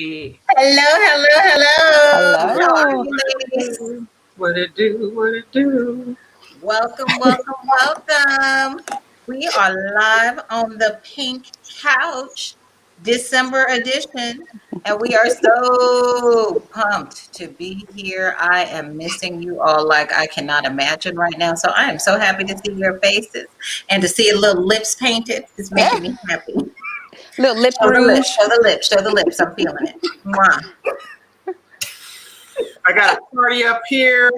Hello, hello, hello. How are Hello. you, ladies? What it do? What it do? Welcome, welcome, welcome. We are live on the Pink Couch, December edition, and we are so pumped to be here. I am missing you all like I cannot imagine right now. So I am so happy to see your faces and to see a little lips painted. It's making me happy. Little lip Show the lips, rouge. show the lips, show the lips. I'm feeling it. Mwah. I got a party up here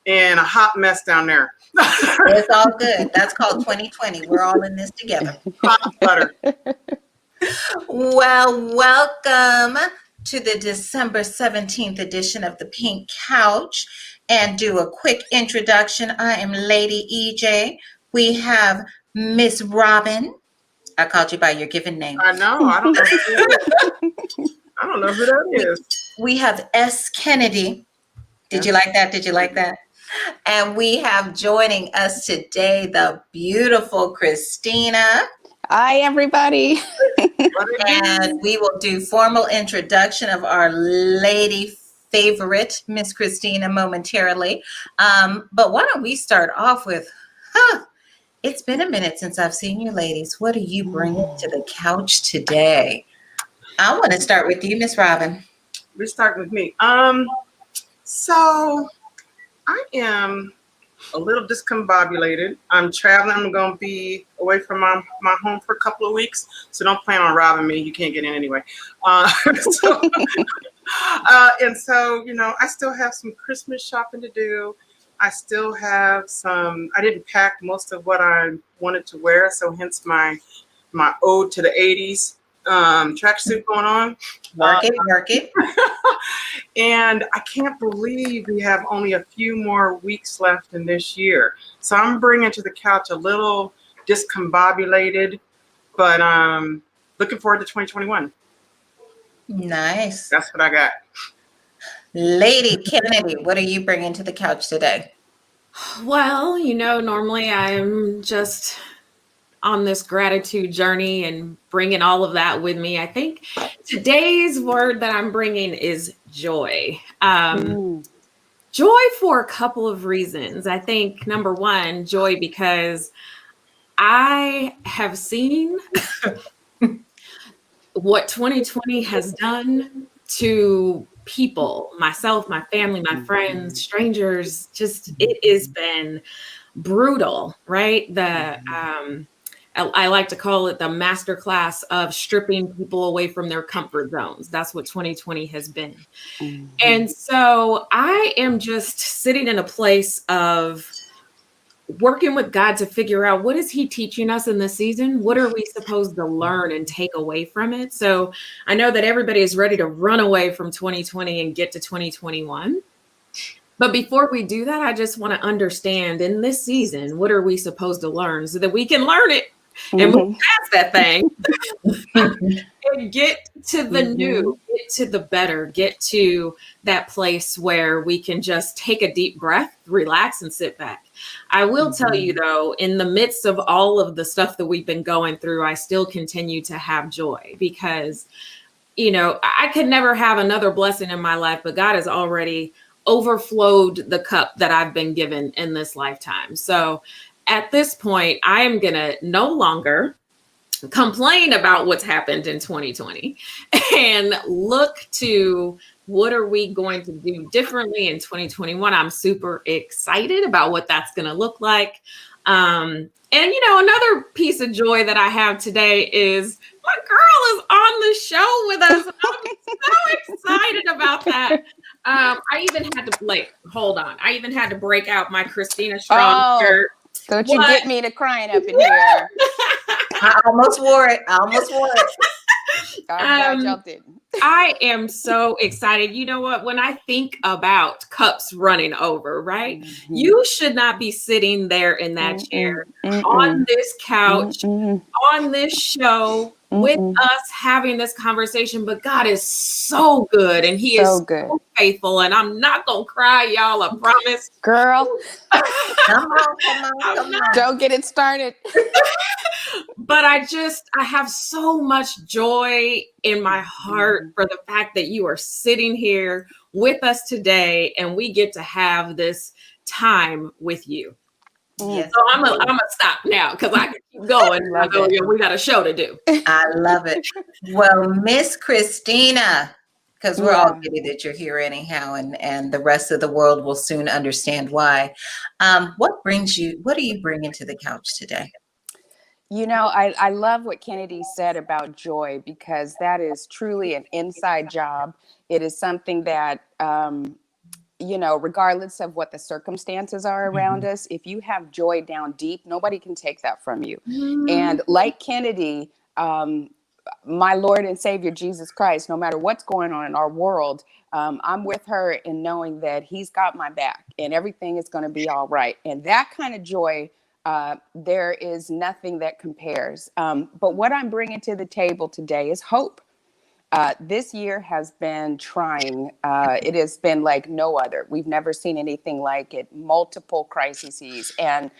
and a hot mess down there. It's all good. That's called 2020. We're all in this together. Hot butter. Well, welcome to the December 17th edition of the Pink Couch. And do a quick introduction. I am Lady EJ. We have Miss Robin. I called you by your given name. I know. I don't know who that is. I don't know who that is. We have S. Kennedy. Did you like that? Did you like that? And we have joining us today the beautiful Christina. Hi, everybody. And we will do formal introduction of our lady favorite, Miss Christina, momentarily. But why don't we start off with, it's been a minute since I've seen you ladies. What are you bringing to the couch today? I want to start with you, Miss Robin. We start with me. So I am a little discombobulated. I'm traveling. I'm going to be away from my home for a couple of weeks. So don't plan on robbing me. You can't get in anyway. And so, I still have some Christmas shopping to do. I still have I didn't pack most of what I wanted to wear. So hence my ode to the 80s tracksuit going on. Work it. And I can't believe we have only a few more weeks left in this year. So I'm bringing to the couch a little discombobulated, but looking forward to 2021. Nice. That's what I got. Lady Kennedy, what are you bringing to the couch today? Well, normally I'm just on this gratitude journey and bringing all of that with me. I think today's word that I'm bringing is joy. Joy for a couple of reasons. I think number one, joy because I have seen what 2020 has done to people, myself, my family, my friends, strangers. Just it has been brutal, right? I like to call it the masterclass of stripping people away from their comfort zones. That's what 2020 has been. And so I am just sitting in a place of working with God to figure out what is he teaching us in this season? What are we supposed to learn and take away from it? So I know that everybody is ready to run away from 2020 and get to 2021. But before we do that, I just want to understand in this season, what are we supposed to learn so that we can learn it and move past that thing and get to the new, get to the better, get to that place where we can just take a deep breath, relax, and sit back. I will tell you, though, in the midst of all of the stuff that we've been going through, I still continue to have joy because, I could never have another blessing in my life, but God has already overflowed the cup that I've been given in this lifetime. So at this point, I am going to no longer complain about what's happened in 2020 and look to what are we going to do differently in 2021. I'm super excited about what that's going to look like. And, another piece of joy that I have today is my girl is on the show with us. I'm so excited about that. I even had to hold on. I even had to break out my Christina Strong shirt. Don't you get me to crying up in here. I almost wore it. God, y'all didn't. I am so excited. You know what? When I think about cups running over, right? You should not be sitting there in that chair, on this couch, on this show, with us having this conversation, but God is so good and he is so faithful, and I'm not going to cry, y'all, I promise. Girl, Come on. Don't get it started. But I have so much joy in my heart for the fact that you are sitting here with us today and we get to have this time with you. Yes. So I'm gonna stop now because I can keep going. We got a show to do. I love it. Well, Miss Christina, because we're all giddy that you're here anyhow, and the rest of the world will soon understand why. What do you bring into the couch today? You know, I love what Kennedy said about joy, because that is truly an inside job. It is something that, regardless of what the circumstances are around us, if you have joy down deep, nobody can take that from you. And like Kennedy, my Lord and Savior, Jesus Christ, no matter what's going on in our world, I'm with her in knowing that he's got my back and everything is going to be all right. And that kind of joy, there is nothing that compares. But what I'm bringing to the table today is hope. This year has been trying. It has been like no other. We've never seen anything like it, multiple crises. And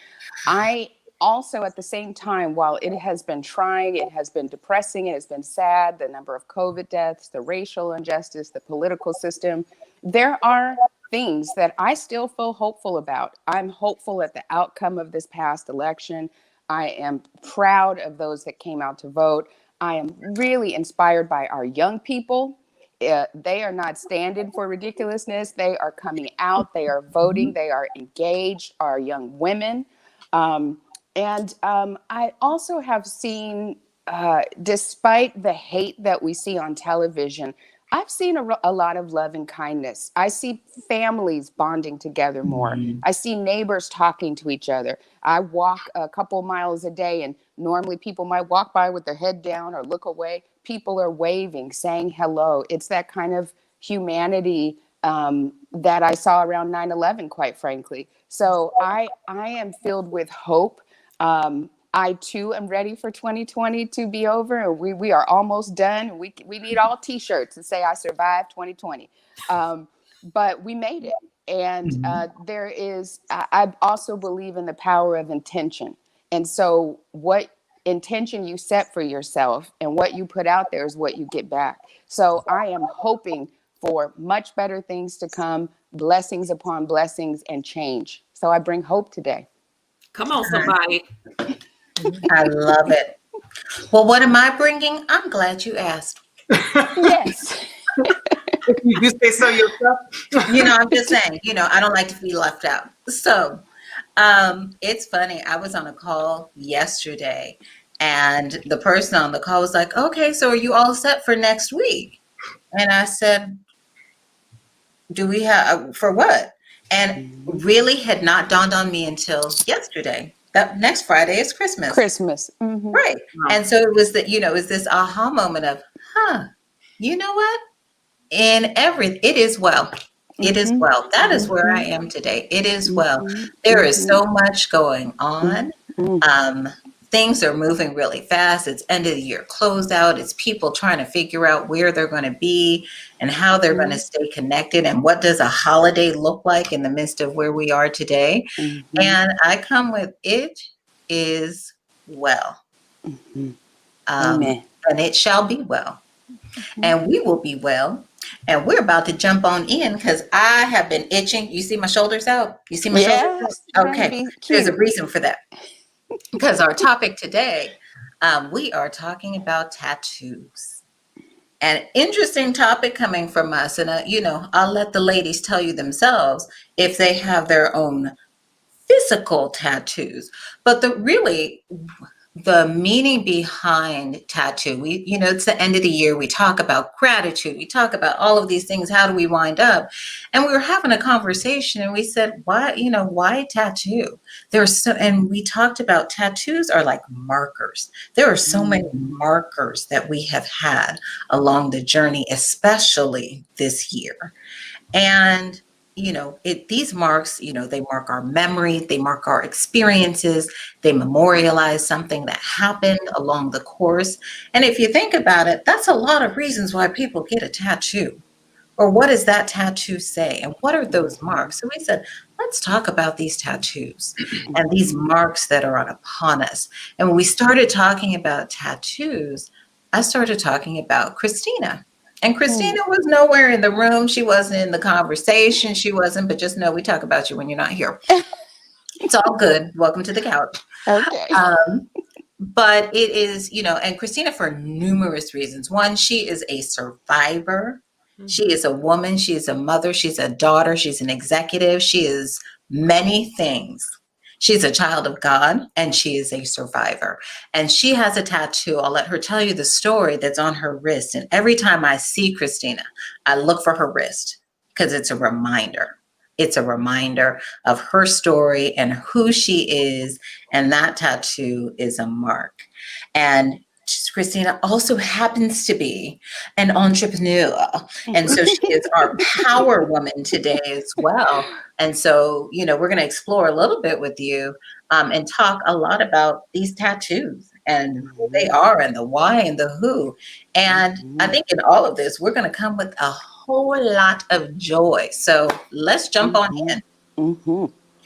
I also, at the same time, while it has been trying, it has been depressing, it has been sad, the number of COVID deaths, the racial injustice, the political system, there are things that I still feel hopeful about. I'm hopeful at the outcome of this past election. I am proud of those that came out to vote. I am really inspired by our young people. They are not standing for ridiculousness. They are coming out. They are voting. They are engaged. Our young women. And I also have seen, despite the hate that we see on television, I've seen a lot of love and kindness. I see families bonding together more. I see neighbors talking to each other. I walk a couple miles a day, and normally people might walk by with their head down or look away. People are waving, saying hello. It's that kind of humanity that I saw around 9/11, quite frankly. So I am filled with hope. I too am ready for 2020 to be over, and we are almost done. We need all T-shirts that say "I survived 2020," but we made it. And there is. I also believe in the power of intention, and so what intention you set for yourself and what you put out there is what you get back. So I am hoping for much better things to come, blessings upon blessings, and change. So I bring hope today. Come on, somebody. I love it. Well, what am I bringing? I'm glad you asked. Yes. You say so yourself? I'm just saying, I don't like to be left out. So it's funny. I was on a call yesterday, and the person on the call was like, okay, so are you all set for next week? And I said, do we have, for what? And really had not dawned on me until yesterday. That next Friday is Christmas. Mm-hmm. Right. And so it was that, it was this aha moment of, you know what? It is well. It is well. That is where I am today. It is well. There is so much going on. Things are moving really fast. It's end of the year closeout. It's people trying to figure out where they're going to be and how they're going to stay connected, and what does a holiday look like in the midst of where we are today. And I come with it is well. Amen. And it shall be well. And we will be well. And we're about to jump on in because I have been itching. You see my shoulders out? You see my shoulders out? Okay. There's a reason for that. Because our topic today, we are talking about tattoos. An interesting topic coming from us. And, I'll let the ladies tell you themselves if they have their own physical tattoos. But the meaning behind tattoo, it's the end of the year. We talk about gratitude. We talk about all of these things. How do we wind up? And we were having a conversation, and we said, why tattoo? And we talked about tattoos are like markers. There are so many markers that we have had along the journey, especially this year. And, these marks, they mark our memory, they mark our experiences, they memorialize something that happened along the course. And if you think about it, that's a lot of reasons why people get a tattoo. Or what does that tattoo say? And what are those marks? So we said, let's talk about these tattoos and these marks that are upon us. And when we started talking about tattoos, I started talking about Christina. And Christina was nowhere in the room. She wasn't in the conversation. She wasn't, but just know we talk about you when you're not here. It's all good. Welcome to the couch. Okay. But it is, and Christina, for numerous reasons. One, she is a survivor. She is a woman. She is a mother. She's a daughter. She's an executive. She is many things. She's a child of God, and she is a survivor. And she has a tattoo. I'll let her tell you the story that's on her wrist. And every time I see Christina, I look for her wrist because it's a reminder. It's a reminder of her story and who she is. And that tattoo is a mark. And Christina also happens to be an entrepreneur. And so she is our power woman today as well. And so, we're going to explore a little bit with you and talk a lot about these tattoos and who they are and the why and the who. And I think in all of this, we're going to come with a whole lot of joy. So let's jump on in.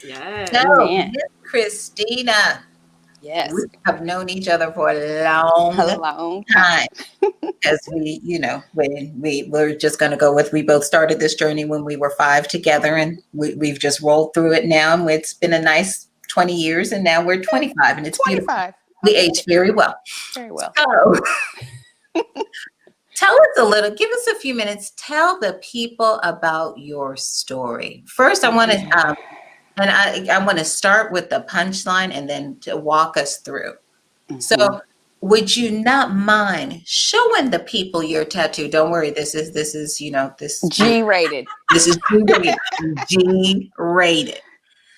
Yes. So, Miss Christina. Yes. We have known each other for a long time. Because we're just going to go with, we both started this journey when we were 5 together, and we've just rolled through it now. And it's been a nice 20 years, and now we're 25, and it's 25. Beautiful. We age very well. Very well. So tell us a little, give us a few minutes. Tell the people about your story. First, I want to, and I want to start with the punchline and then to walk us through. So would you not mind showing the people your tattoo? Don't worry, this is this G-rated. This is G-rated. G-rated.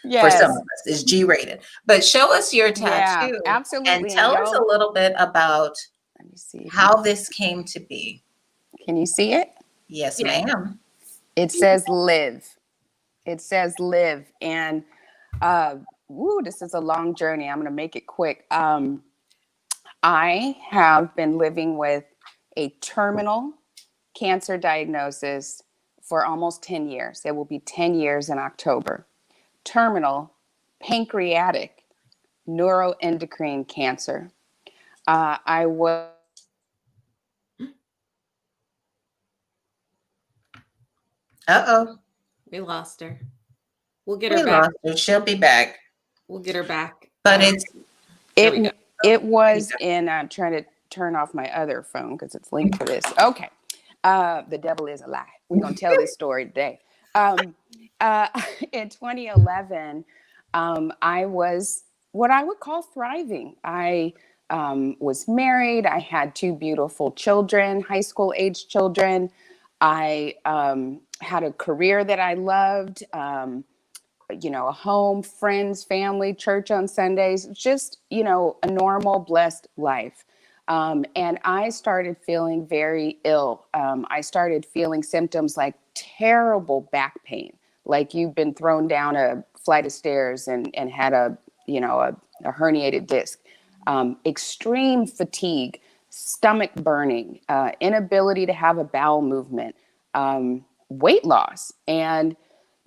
Yes. For some of us, it's G-rated. But show us your tattoo. Yeah, absolutely. And tell us a little bit about how this came to be. Can you see it? Yes, ma'am. It says live. It says live. And this is a long journey. I'm going to make it quick. I have been living with a terminal cancer diagnosis for almost 10 years. It will be 10 years in October. Terminal pancreatic neuroendocrine cancer. I was. Uh-oh. We lost her. We'll get her back. Lost her. She'll be back. We'll get her back. But it was in, I'm trying to turn off my other phone because it's linked to this. Okay. The devil is a lie. We're going to tell this story today. In 2011, I was what I would call thriving. I was married. I had 2 beautiful children, high school age children. I had a career that I loved, a home, friends, family, church on Sundays, just, a normal, blessed life. And I started feeling very ill. I started feeling symptoms like terrible back pain, like you've been thrown down a flight of stairs and had a herniated disc, extreme fatigue, stomach burning, inability to have a bowel movement, weight loss. And,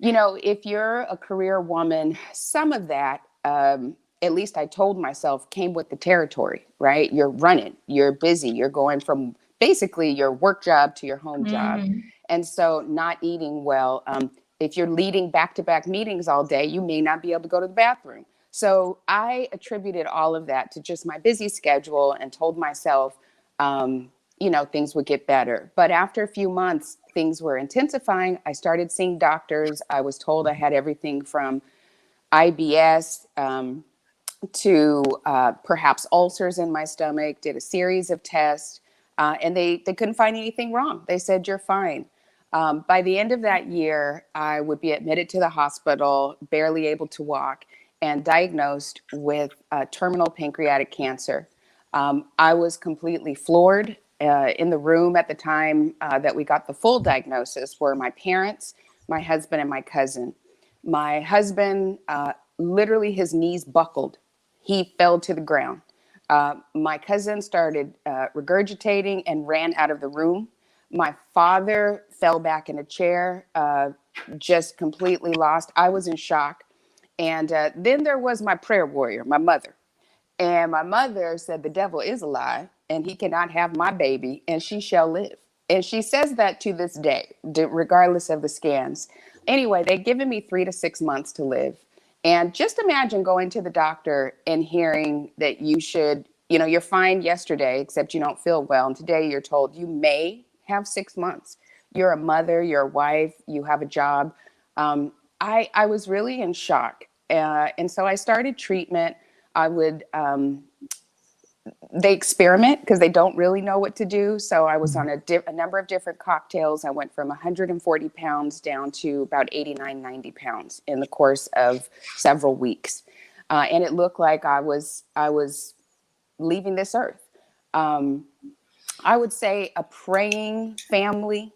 if you're a career woman, some of that, at least I told myself, came with the territory, right? You're running, you're busy, you're going from basically your work job to your home job. And so not eating well. If you're leading back-to-back meetings all day, you may not be able to go to the bathroom. So I attributed all of that to just my busy schedule and told myself, things would get better. But after a few months, things were intensifying. I started seeing doctors. I was told I had everything from IBS to perhaps ulcers in my stomach, did a series of tests, and they couldn't find anything wrong. They said, you're fine. By the end of that year, I would be admitted to the hospital, barely able to walk, and diagnosed with terminal pancreatic cancer. I was completely floored. In the room at the time that we got the full diagnosis were my parents, my husband, and my cousin. My husband, literally his knees buckled. He fell to the ground. My cousin started regurgitating and ran out of the room. My father fell back in a chair, just completely lost. I was in shock. And then there was my prayer warrior, my mother. And my mother said, the devil is a lie, and he cannot have my baby, and she shall live. And she says that to this day, regardless of the scans. Anyway, they've given me 3 to 6 months to live. And just imagine going to the doctor and hearing that you should, you're fine yesterday, except you don't feel well. And today you're told you may have 6 months. You're a mother, you're a wife, you have a job. I was really in shock. And so I started treatment. I would, they experiment because they don't really know what to do. So I was on a number of different cocktails. I went from 140 pounds down to about 89, 90 pounds in the course of several weeks. And it looked like I was leaving this earth. I would say a praying family,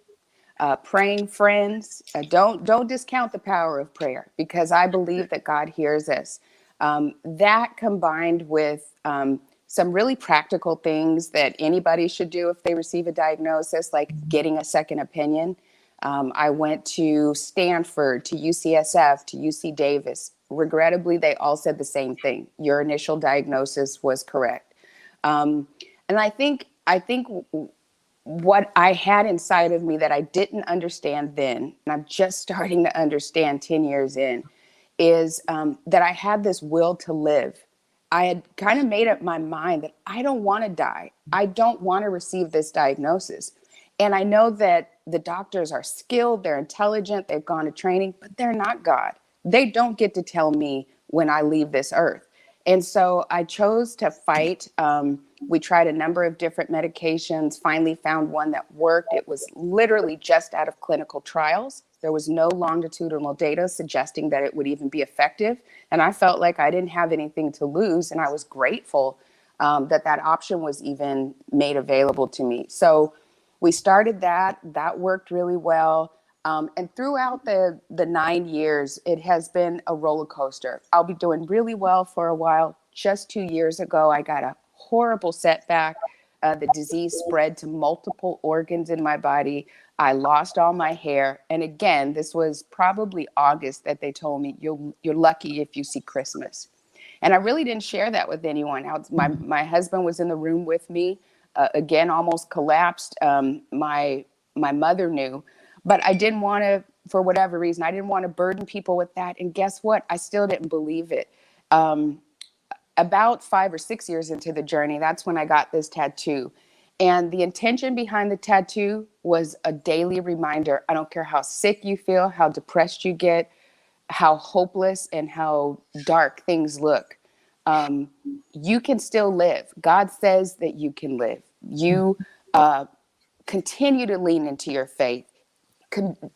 praying friends. Don't discount the power of prayer, because I believe that God hears us. That combined with some really practical things that anybody should do if they receive a diagnosis, like getting a second opinion. I went to Stanford, to UCSF, to UC Davis. Regrettably, they all said the same thing. Your initial diagnosis was correct. And I think what I had inside of me that I didn't understand then, and I'm just starting to understand 10 years in, is that I had this will to live. I had kind of made up my mind that I don't want to die. I don't want to receive this diagnosis. And I know that the doctors are skilled, they're intelligent, they've gone to training, but they're not God. They don't get to tell me when I leave this earth. And so I chose to fight. We tried a number of different medications, finally found one that worked. It was literally just out of clinical trials. There was no longitudinal data suggesting that it would even be effective. And I felt like I didn't have anything to lose. And I was grateful that option was even made available to me. So we started that. That worked really well. And throughout the 9 years, it has been a roller coaster. I'll be doing really well for a while. Just 2 years ago, I got a horrible setback. The disease spread to multiple organs in my body. I lost all my hair. And again, this was probably August that they told me, you're lucky if you see Christmas. And I really didn't share that with anyone. My husband was in the room with me, again, almost collapsed. My mother knew. But I didn't want to, for whatever reason, I didn't want to burden people with that. And guess what? I still didn't believe it. About 5 or 6 years into the journey, that's when I got this tattoo. And the intention behind the tattoo was a daily reminder. I don't care how sick you feel, how depressed you get, how hopeless and how dark things look. You can still live. God says that you can live. You continue to lean into your faith.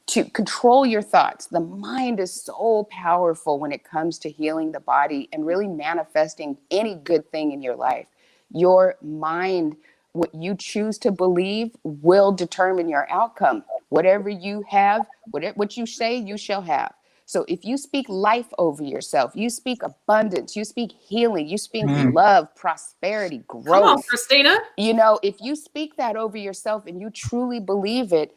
To control your thoughts. The mind is so powerful when it comes to healing the body and really manifesting any good thing in your life. Your mind, what you choose to believe, will determine your outcome. Whatever you have, what you say, you shall have. So if you speak life over yourself, you speak abundance, you speak healing, you speak love, prosperity, growth. Come on, Christina. If you speak that over yourself and you truly believe it,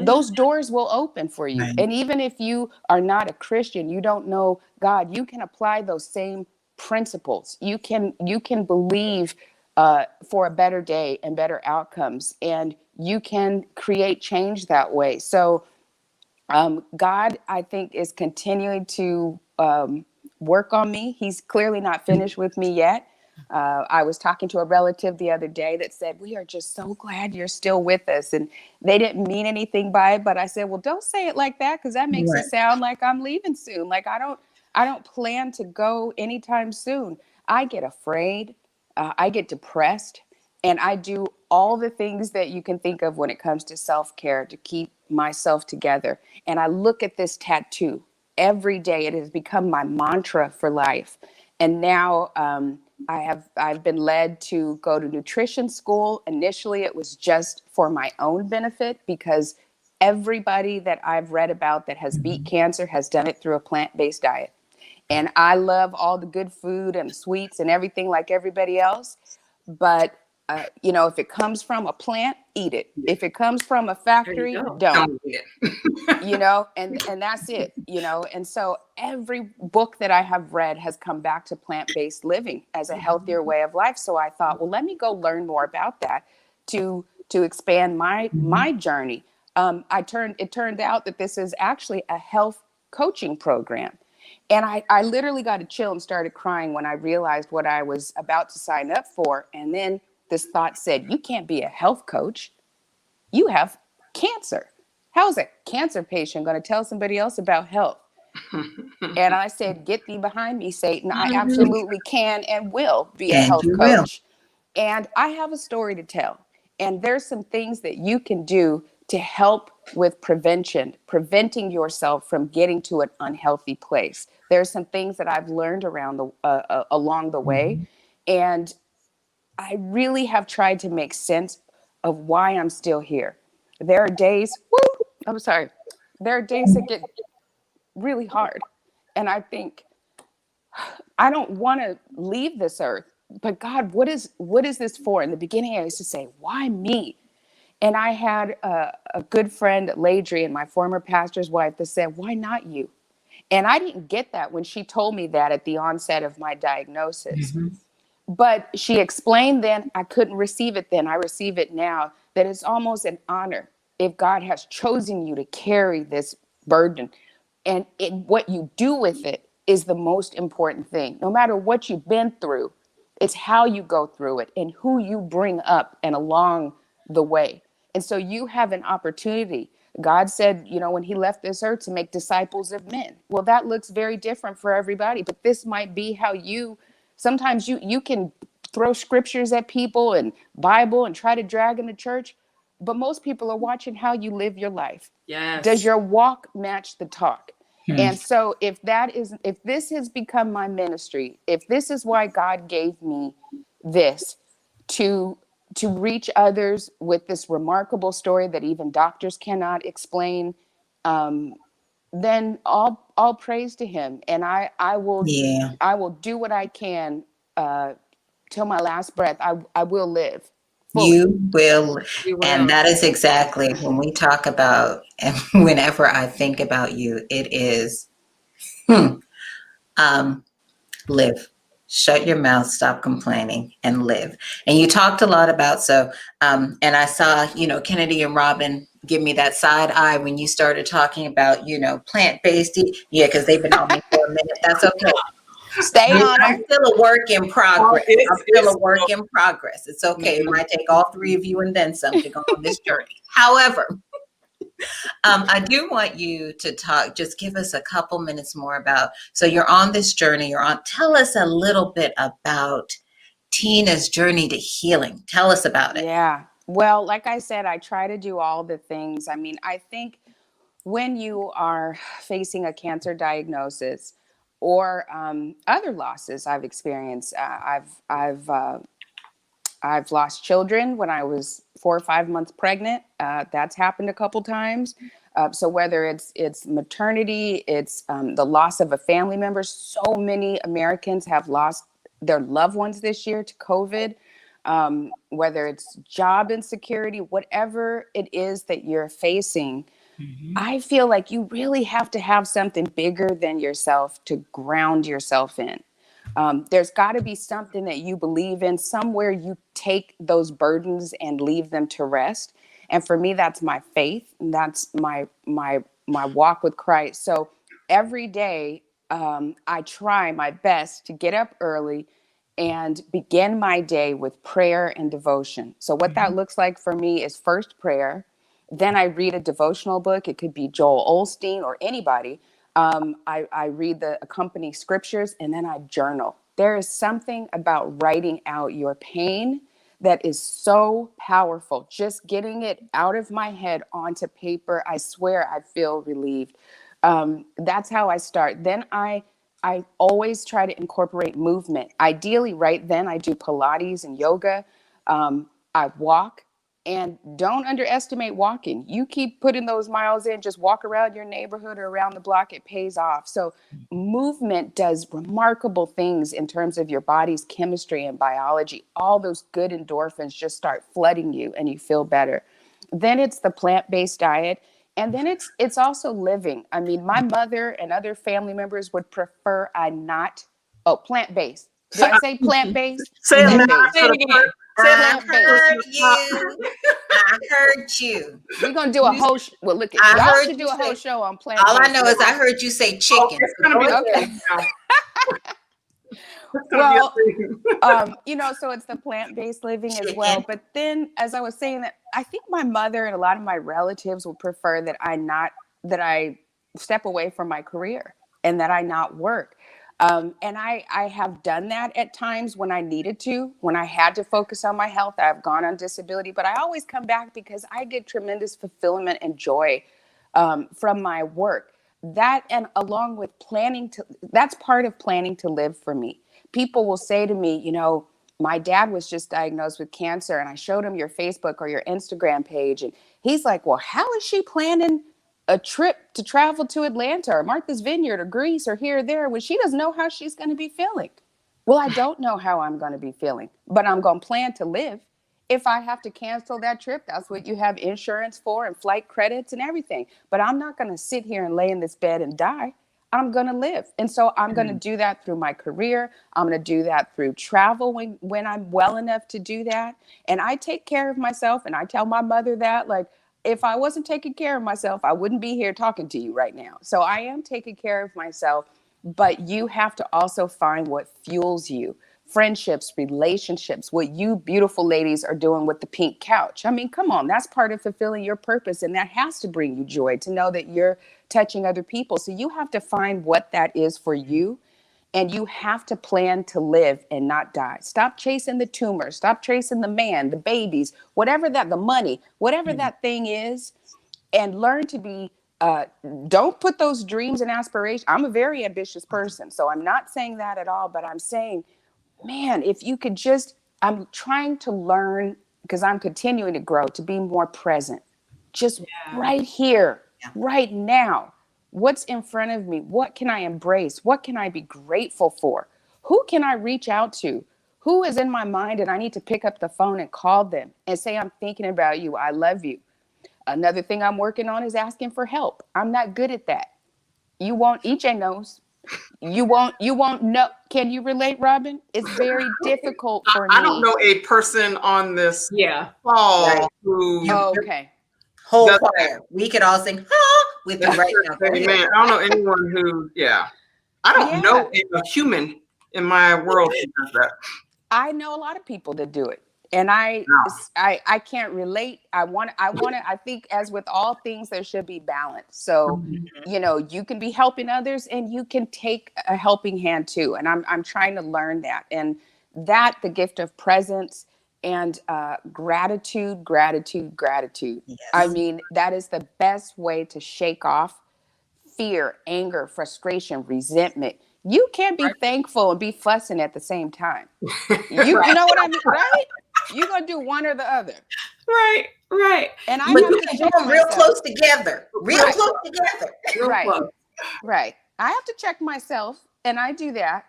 those doors will open for you. And even if you are not a Christian, you don't know God, you can apply those same principles. You can believe for a better day and better outcomes, and you can create change that way. So God, I think, is continuing to work on me. He's clearly not finished with me yet. I was talking to a relative the other day that said, we are just so glad you're still with us. And they didn't mean anything by it. But I said, well, don't say it like that, because that makes it sound like I'm leaving soon. Like I don't plan to go anytime soon. I get afraid. I get depressed. And I do all the things that you can think of when it comes to self-care to keep myself together. And I look at this tattoo every day. It has become my mantra for life. And now I've been led to go to nutrition school. Initially, it was just for my own benefit, because Everybody that I've read about that has beat cancer has done it through a plant-based diet. And I love all the good food and sweets and everything like everybody else. But, you know, if it comes from a plant, eat it. If it comes from a There you factory, go. don't. Don't eat it. You know, and that's it, you know. And so every book that I have read has come back to plant-based living as a healthier way of life. So I thought, well, let me go learn more about that to expand my journey. It turned out that this is actually a health coaching program. And I literally got a chill and started crying when I realized what I was about to sign up for. And then this thought said, you can't be a health coach. You have cancer. How is a cancer patient going to tell somebody else about health? And I said, get thee behind me, Satan. I absolutely can and will be a And health you will. coach. And I have a story to tell. And there's some things that you can do to help with preventing yourself from getting to an unhealthy place. There's some things that I've learned along the way. And I really have tried to make sense of why I'm still here. There are days, I'm sorry, there are days that get really hard. And I think, I don't want to leave this earth, but God, what is this for? In the beginning, I used to say, why me? And I had a good friend, Ladry, my former pastor's wife, that said, why not you? And I didn't get that when she told me that at the onset of my diagnosis. But she explained then, I couldn't receive it then. I receive it now, that it's almost an honor if God has chosen you to carry this burden. And what you do with it is the most important thing. No matter what you've been through, it's how you go through it and who you bring up and along the way. And so you have an opportunity. God said, you know, when he left this earth, to make disciples of men. Well, that looks very different for everybody, but this might be how sometimes you can throw scriptures at people and Bible and try to drag them to church, but most people are watching how you live your life. Yes. Does your walk match the talk? Hmm. And so if this has become my ministry, if this is why God gave me this, to reach others with this remarkable story that even doctors cannot explain, then all praise to him. And I will Yeah. do what I can till my last breath. I will live fully. You will. You And will. that is exactly when we talk about, and whenever I think about you, it is live. Shut your mouth, stop complaining, and live. And you talked a lot about, and I saw, Kennedy and Robin give me that side eye when you started talking about, plant-based. Yeah, because they've been on me for a minute. That's okay. Stay on I'm her. still a work in progress. it's- I'm still a it's- work in progress. It's okay. It might take all three of you and then some to go on this journey. However, I do want you to just give us a couple minutes more about, so you're on this journey, tell us a little bit about Tina's journey to healing. Tell us about it. Yeah. Well, like I said, I try to do all the things. I mean, I think when you are facing a cancer diagnosis or other losses I've experienced, I've lost children when I was 4 or 5 months pregnant. That's happened a couple times. So whether it's maternity, it's the loss of a family member. So many Americans have lost their loved ones this year to COVID. Whether it's job insecurity, whatever it is that you're facing, I feel like you really have to have something bigger than yourself to ground yourself in. There's got to be something that you believe in, somewhere you take those burdens and leave them to rest. And for me, that's my faith, and that's my walk with Christ. So every day, I try my best to get up early and begin my day with prayer and devotion. So what that looks like for me is first prayer. Then I read a devotional book. It could be Joel Osteen or anybody. I read the accompanying scriptures, and then I journal. There is something about writing out your pain that is so powerful. Just getting it out of my head onto paper, I swear I feel relieved. That's how I start. Then I always try to incorporate movement. Ideally, right then I do Pilates and yoga. I walk, And don't underestimate walking. You keep putting those miles in, just walk around your neighborhood or around the block, it pays off. So movement does remarkable things in terms of your body's chemistry and biology. All those good endorphins just start flooding you and you feel better. Then it's the plant-based diet. And then it's also living. I mean, my mother and other family members would prefer I not, plant-based. Did I say plant-based? Say it loud Plant-based. Say for it the again. person. Say it I loud Plant-based. heard you. I heard you. We're gonna do a whole well, look at I y'all heard should do you a whole say. show on All plant-based I know is I living. heard you say Oh, chicken. it's So gonna be go a Okay. ahead. thing now. It's gonna Well, be a thing. so it's the plant-based living as well. Chicken. But then, as I was saying, that I think my mother and a lot of my relatives would prefer that I step away from my career and that I not work. And I have done that at times when I needed to, when I had to focus on my health. I've gone on disability, but I always come back because I get tremendous fulfillment and joy from my work. That, and along with that's part of planning to live for me. People will say to me, my dad was just diagnosed with cancer, and I showed him your Facebook or your Instagram page. And he's like, well, how is she planning a trip to travel to Atlanta or Martha's Vineyard or Greece or here or there when she doesn't know how she's going to be feeling? Well, I don't know how I'm going to be feeling, but I'm going to plan to live. If I have to cancel that trip, that's what you have insurance for and flight credits and everything. But I'm not going to sit here and lay in this bed and die. I'm going to live. And so I'm going to do that through my career. I'm going to do that through travel when I'm well enough to do that. And I take care of myself. And I tell my mother that, like, if I wasn't taking care of myself, I wouldn't be here talking to you right now. So I am taking care of myself, but you have to also find what fuels you. Friendships, relationships, what you beautiful ladies are doing with the pink couch. I mean, come on, that's part of fulfilling your purpose. And that has to bring you joy to know that you're touching other people. So you have to find what that is for you. And you have to plan to live and not die. Stop chasing the tumor. Stop chasing the man, the babies, whatever that, the money, whatever that thing is, and learn to be, don't put those dreams and aspirations. I'm a very ambitious person, so I'm not saying that at all, but I'm saying, man, if you could just, I'm trying to learn, because I'm continuing to grow, to be more present. Just right here, right now. What's in front of me? What can I embrace? What can I be grateful for? Who can I reach out to? Who is in my mind and I need to pick up the phone and call them and say, I'm thinking about you. I love you. Another thing I'm working on is asking for help. I'm not good at that. You won't, EJ knows. You won't know. Can you relate, Robin? It's very difficult for I don't me. know a person on this Yeah. call Right. who Okay. Whole does choir. We could all sing with you That's right true. now. Go Amen. ahead. I don't know anyone who, I don't know a human in my world who does that. I know a lot of people that do it. And I can't relate. I think as with all things, there should be balance. So, you can be helping others and you can take a helping hand too. And I'm trying to learn that. And that, the gift of presence and gratitude. Yes. I mean, that is the best way to shake off fear, anger, frustration, resentment. You can't be thankful and be fussing at the same time. You know what I mean, right? You're gonna do one or the other. Right. And I But have you to can do check them real myself. close together. Real Right. close together. Real Right. close. Right. I have to check myself, and I do that.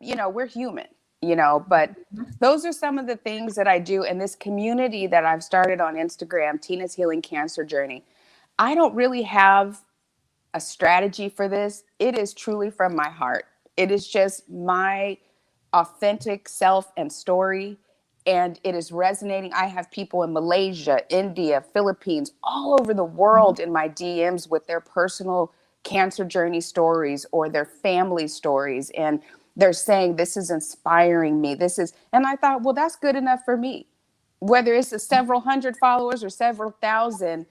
We're human, but those are some of the things that I do in this community that I've started on Instagram, Tina's Healing Cancer Journey. I don't really have a strategy for this. It is truly from my heart. It is just my authentic self and story. And it is resonating. I have people in Malaysia, India, Philippines, all over the world in my DMs with their personal cancer journey stories or their family stories. And they're saying, this is inspiring me. And I thought, well, that's good enough for me. Whether it's several hundred followers or several thousand,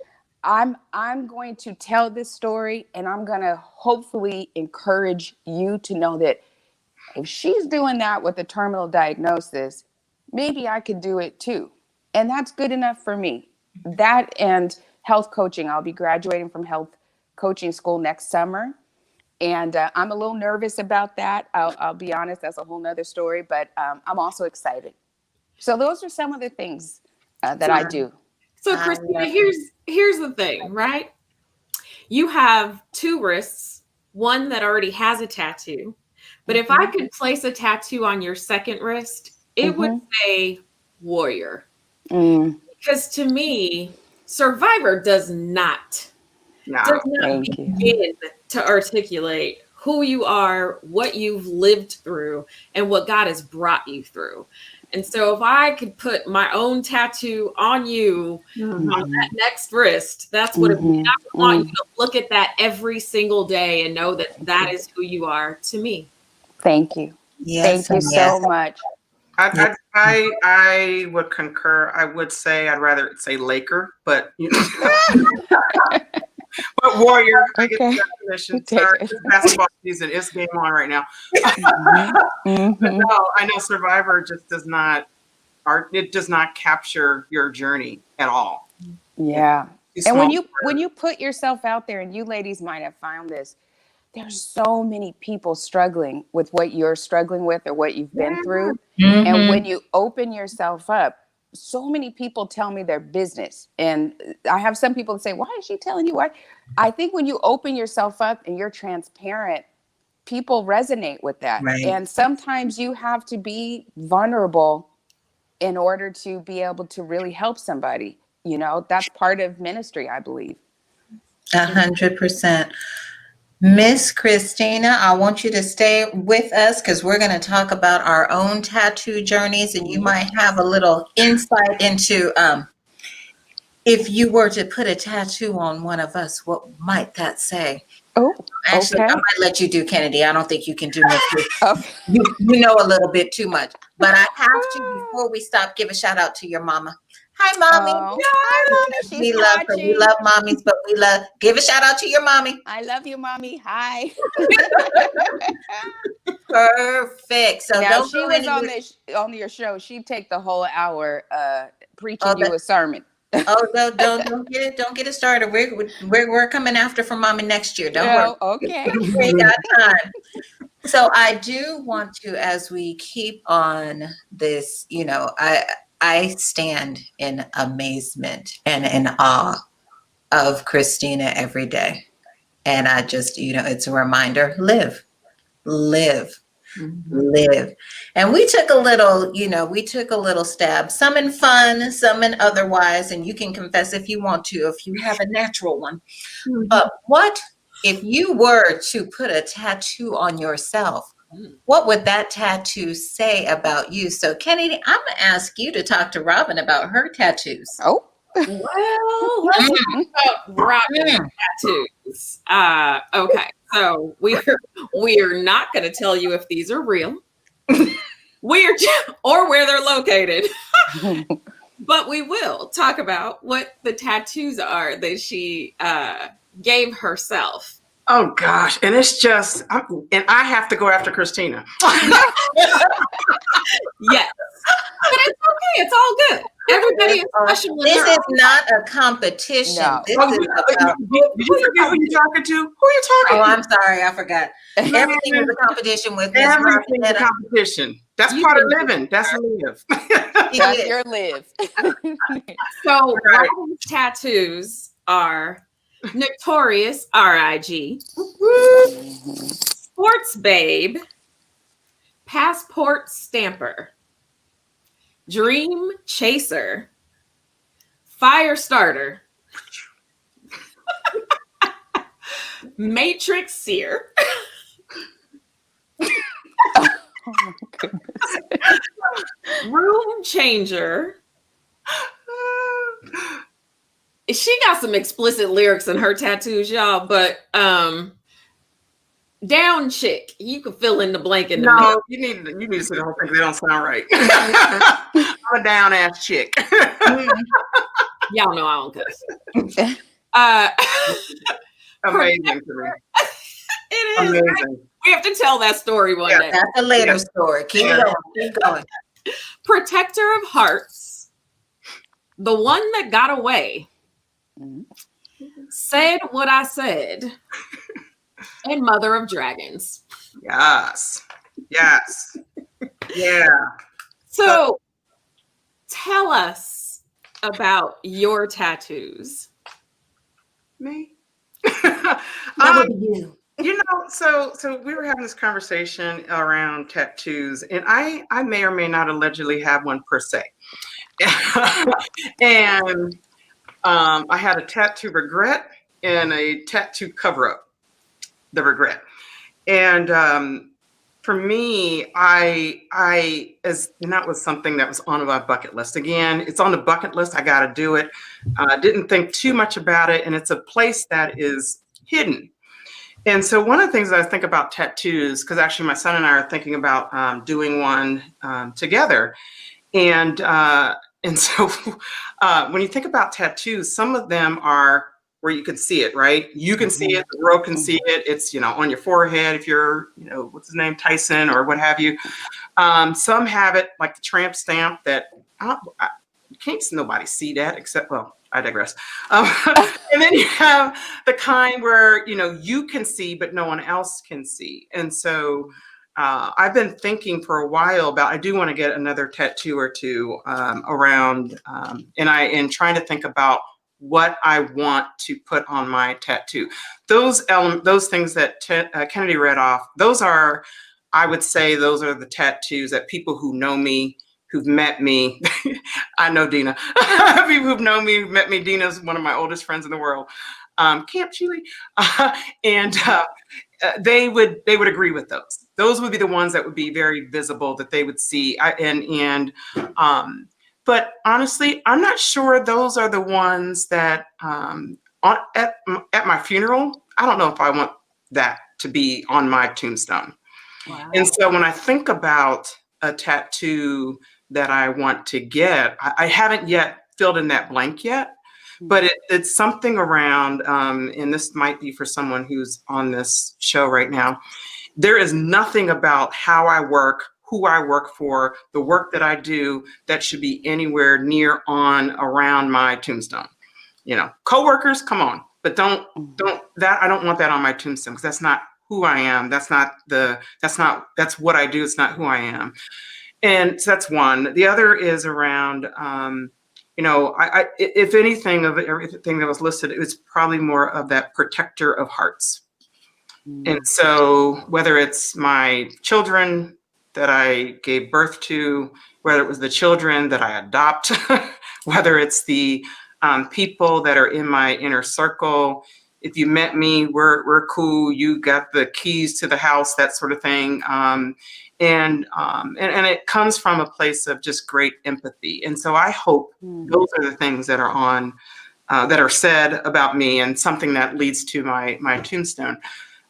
I'm going to tell this story, and I'm going to hopefully encourage you to know that if she's doing that with a terminal diagnosis, maybe I could do it too. And that's good enough for me. That and health coaching. I'll be graduating from health coaching school next summer. And I'm a little nervous about that. I'll be honest, that's a whole nother story, but I'm also excited. So those are some of the things that I do. So I Christina, love here's the thing, right? You have two wrists, one that already has a tattoo. But if I could place a tattoo on your second wrist, it would say warrior. Because to me, survivor does not No. Thank you. begin to articulate who you are, what you've lived through, and what God has brought you through. And so if I could put my own tattoo on you on that next wrist, that's what it would be. I would want you to look at that every single day and know that that is who you are to me. Thank you. Yes, Thank you so much. I would concur. I would say I'd rather say Laker, but you know. But warrior, I get the definition. Sorry, it's basketball season. It's game on right now. But no, I know Survivor just does not capture your journey at all. Yeah. And when you put yourself out there, and you ladies might have found this, there's so many people struggling with what you're struggling with or what you've been through. And when you open yourself up, so many people tell me their business. And I have some people that say, why is she telling you? Why? I think when you open yourself up and you're transparent, people resonate with that. Right. And sometimes you have to be vulnerable in order to be able to really help somebody. You know, that's part of ministry, I believe. 100%. Miss Christina, I want you to stay with us because we're going to talk about our own tattoo journeys, and you might have a little insight into if you were to put a tattoo on one of us, what might that say? Oh, Actually, okay. I might let you do Kennedy. I don't think you can do this. Okay. You know a little bit too much, but I have to, before we stop, give a shout out to your mama. Hi, mommy. Oh, hi, mommy. She's We love her. We watching. love mommies, but give a shout out to your mommy. I love you, mommy. Hi. Perfect. So Now, don't she go was anywhere. on your show. She'd take the whole hour preaching Oh, you a sermon. Oh, don't get it started. We're coming after for mommy next year. Don't worry. Oh, okay. We ain't got time. So I do want to, as we keep on this, you know, I stand in amazement and in awe of Christina every day. And I just, you know, it's a reminder, live. And we took a little stab, some in fun, some in otherwise, and you can confess if you want to, if you have a natural one. But what if you were to put a tattoo on yourself? What would that tattoo say about you? So, Kennedy, I'm going to ask you to talk to Robin about her tattoos. Oh. Well, let's talk about Robin's tattoos. Okay, so we're not going to tell you if these are real, or where they're located, but we will talk about what the tattoos are that she gave herself. Oh gosh, and it's just, and I have to go after Christina. Yes, but it's okay. It's all good. Everybody is special. This is not a competition. No. This is about. Did you forget who you're talking to? Who are you talking Oh, to? I'm sorry, I forgot. Everything is a competition with Miss Everything's a Robin. competition. That's part of living. That's live. That's your live. So Robin's tattoos are Notorious, RIG, Sports Babe, Passport Stamper, Dream Chaser, Fire Starter, Matrix Seer, Oh my goodness. Room Changer. She got some explicit lyrics in her tattoos, y'all, but down chick. You can fill in the blank in the middle. No, you need to see the whole thing. They don't sound right. I'm a down ass chick. Y'all know I don't cuss. Amazing to me. It is. Amazing. We have to tell that story one day. That's a later story. Keep going. Protector of Hearts, the one that got away, said what I said, and Mother of Dragons. Yes. Yeah. So tell us about your tattoos? Me? That would be you. You know, so we were having this conversation around tattoos, and I may or may not allegedly have one per se. And I had a tattoo regret and a tattoo cover up, the regret. And for me, and that was something that was on my bucket list. Again, it's on the bucket list. I got to do it. Didn't think too much about it, and it's a place that is hidden. And so one of the things that I think about tattoos, because actually my son and I are thinking about doing one together, and so when you think about tattoos, some of them are where you can see it, right? You can see it, the world can see it. It's, on your forehead if you're, what's his name, Tyson or what have you. Some have it like the tramp stamp that can't nobody see that except, well, I digress. And then you have the kind where, you can see, but no one else can see. And so I've been thinking for a while about, I do want to get another tattoo or two around, and trying to think about what I want to put on my tattoo. Those things that Kennedy read off, I would say those are the tattoos that people who know me, who've met me, I know Dina, people who've known me, who've met me. Dina's one of my oldest friends in the world, Camp Chile, and they would agree with those. Those would be the ones that would be very visible, that they would see. But honestly, I'm not sure those are the ones that at my funeral. I don't know if I want that to be on my tombstone. Wow. And so when I think about a tattoo that I want to get, I haven't yet filled in that blank yet, but it's something around, and this might be for someone who's on this show right now. There is nothing about how I work, who I work for, the work that I do that should be anywhere near on around my tombstone. Coworkers, come on, but don't I don't want that on my tombstone, because that's not who I am. That's what I do. It's not who I am. And so that's one. The other is around, if anything of everything that was listed, it was probably more of that protector of hearts. And so whether it's my children that I gave birth to, whether it was the children that I adopt, whether it's the people that are in my inner circle. If you met me, we're cool. You got the keys to the house, that sort of thing. And it comes from a place of just great empathy. And so I hope those are the things that are on, that are said about me, and something that leads to my tombstone,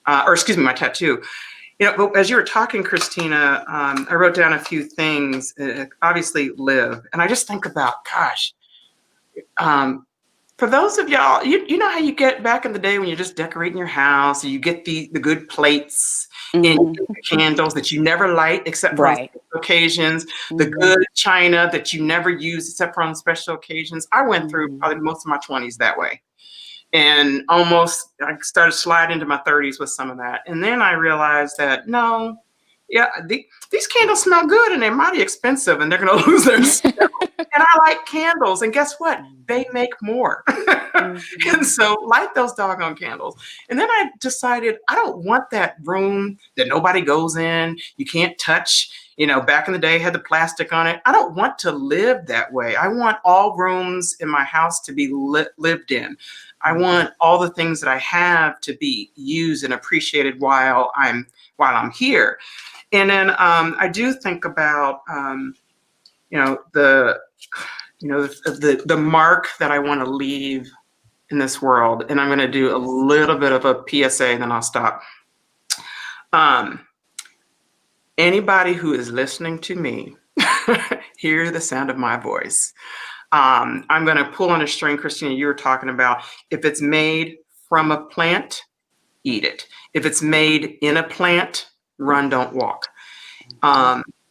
my tattoo. But as you were talking, Christina, I wrote down a few things. Obviously, live, and I just think about, gosh. For those of y'all, you know how you get back in the day when you're just decorating your house, you get the good plates and the candles that you never light except for on special occasions, the good china that you never use except for on special occasions. I went through probably most of my 20s that way. And I started sliding into my 30s with some of that. And then I realized that, these candles smell good and they're mighty expensive and they're going to lose their smell. And I like candles. And guess what? They make more. And so light those doggone candles. And then I decided I don't want that room that nobody goes in. You can't touch. Back in the day, had the plastic on it. I don't want to live that way. I want all rooms in my house to be lived in. I want all the things that I have to be used and appreciated while I'm here. And then I do think about the mark that I want to leave in this world. And I'm going to do a little bit of a PSA, and then I'll stop. Anybody who is listening to me, hear the sound of my voice. I'm going to pull on a string, Christina, you were talking about. If it's made from a plant, eat it. If it's made in a plant, run, don't walk.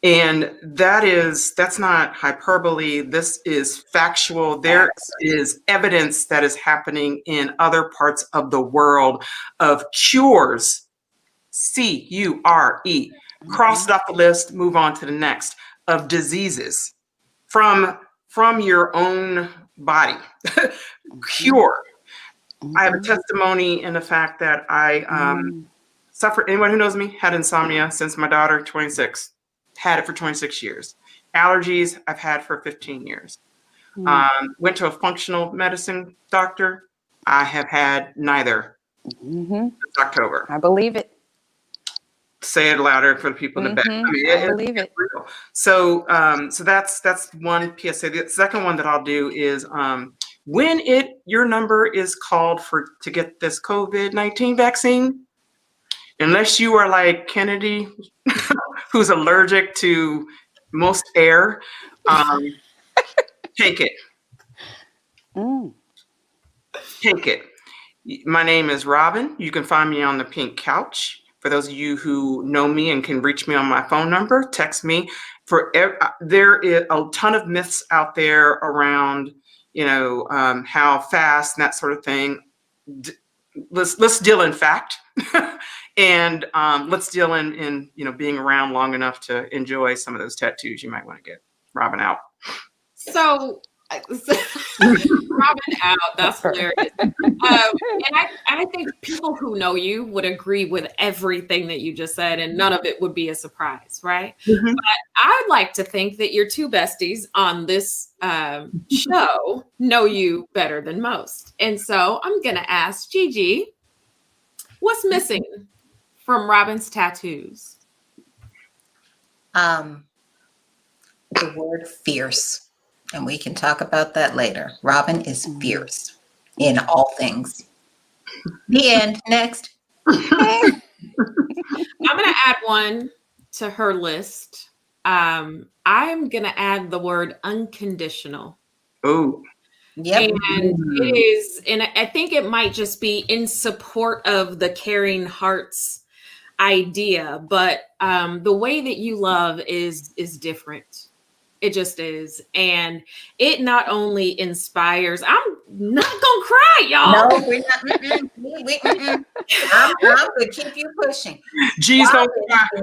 And that's not hyperbole. This is factual. There is evidence that is happening in other parts of the world of cures, CURE. Cross it off the list, move on to the next, of diseases from your own body. Cure. I have a testimony in the fact that I suffered, anyone who knows me, had insomnia since my daughter, 26, had it for 26 years. Allergies I've had for 15 years. Went to a functional medicine doctor. I have had neither since October. I believe it. Say it louder for the people in the back. I mean, I believe it. Real. So, so that's one PSA. The second one that I'll do is when your number is called to get this COVID-19 vaccine, unless you are like Kennedy, who's allergic to most air, take it. Take it. My name is Robin. You can find me on the pink couch. For those of you who know me and can reach me on my phone number, text me. There is a ton of myths out there around, how fast and that sort of thing. Let's deal in fact, and let's deal in being around long enough to enjoy some of those tattoos you might want to get. Robin out. So Robin out. That's hilarious. And I think people who know you would agree with everything that you just said, and none of it would be a surprise, right? But I'd like to think that your two besties on this show know you better than most. And so I'm going to ask Gigi, what's missing from Robin's tattoos? The word fierce. And we can talk about that later. Robin is fierce in all things. The end. Next. I'm going to add one to her list. I'm going to add the word unconditional. Oh. Yep. And it is, and I think it might just be in support of the caring hearts idea, but the way that you love is different. It just is. And it not only inspires, I'm not gonna cry, y'all. No, we're not. I'm going to keep you pushing. G's gonna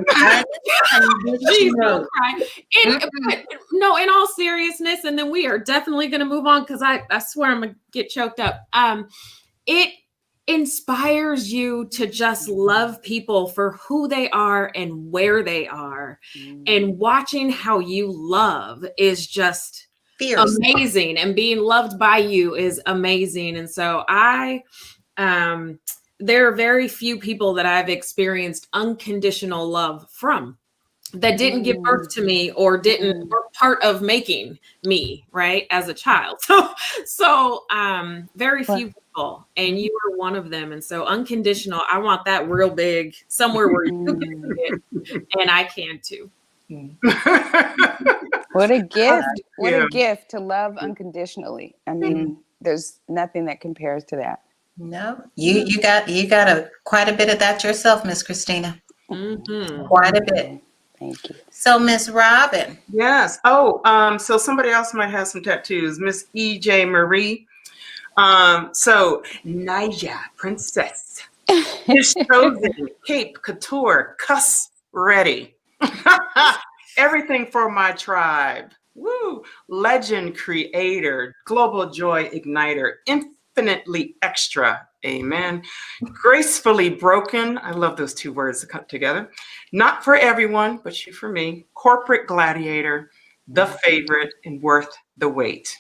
cry. She's gonna cry. No, in all seriousness, and then we are definitely gonna move on because I swear I'm gonna get choked up. It inspires you to just love people for who they are and where they are. And watching how you love is just fierce. Amazing. And being loved by you is amazing. And so there are very few people that I've experienced unconditional love from that didn't give birth to me or were part of making me, right, as a child. So very few people, and you are one of them. And so unconditional, I want that real big somewhere where you can see it, and I can too. What a gift. What a gift to love unconditionally. I mean, there's nothing that compares to that. No, you got quite a bit of that yourself, Miss Christina. Quite a bit. Thank you. So, Miss Robin. Yes. Oh, so somebody else might have some tattoos. Miss E.J. Marie. So Naija, princess, is chosen, Cape Couture, cuss ready. Everything for my tribe. Woo! Legend creator, global joy igniter, infinitely extra. Amen. Gracefully broken. I love those two words to come together. Not for everyone, but you for me. Corporate gladiator, the favorite, and worth the wait.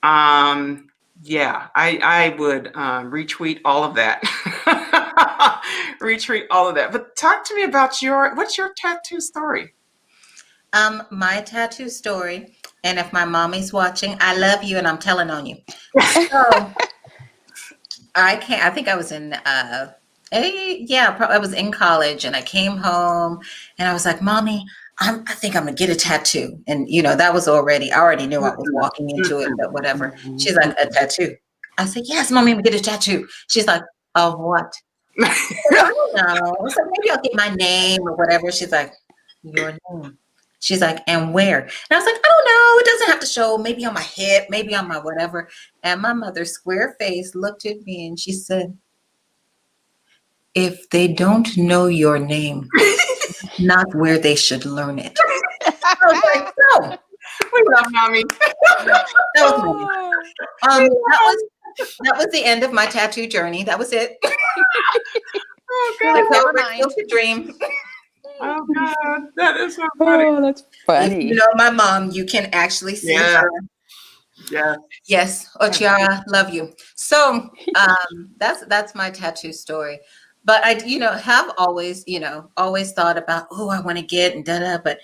Yeah, I would retweet all of that. Retweet all of that. But talk to me about what's your tattoo story? My tattoo story, and if my mommy's watching, I love you and I'm telling on you. So I think I was in I was in college, and I came home and I was like, Mommy, I think I'm gonna get a tattoo. And that was I already knew I was walking into it, but whatever. She's like, a tattoo. I said, yes, Mommy, I'm gonna get a tattoo. She's like, of what? I don't know. So maybe I'll get my name or whatever. She's like, your name. She's like, and where? And I was like, I don't know. It doesn't have to show. Maybe on my hip, maybe on my whatever. And my mother, square face, looked at me and she said, if they don't know your name, not where they should learn it. I was like, no. We love mommy. That was funny. Oh, That was the end of my tattoo journey. That was it. Oh you're like, God. never It's mind. still a dream. Oh God. That is so funny. Oh, that's If funny. you know my mom, you can actually see Yeah. her. Yeah. Yes, Ochiara, love you. So that's my tattoo story. But I, have always, always thought about, oh, I want to get and da da. But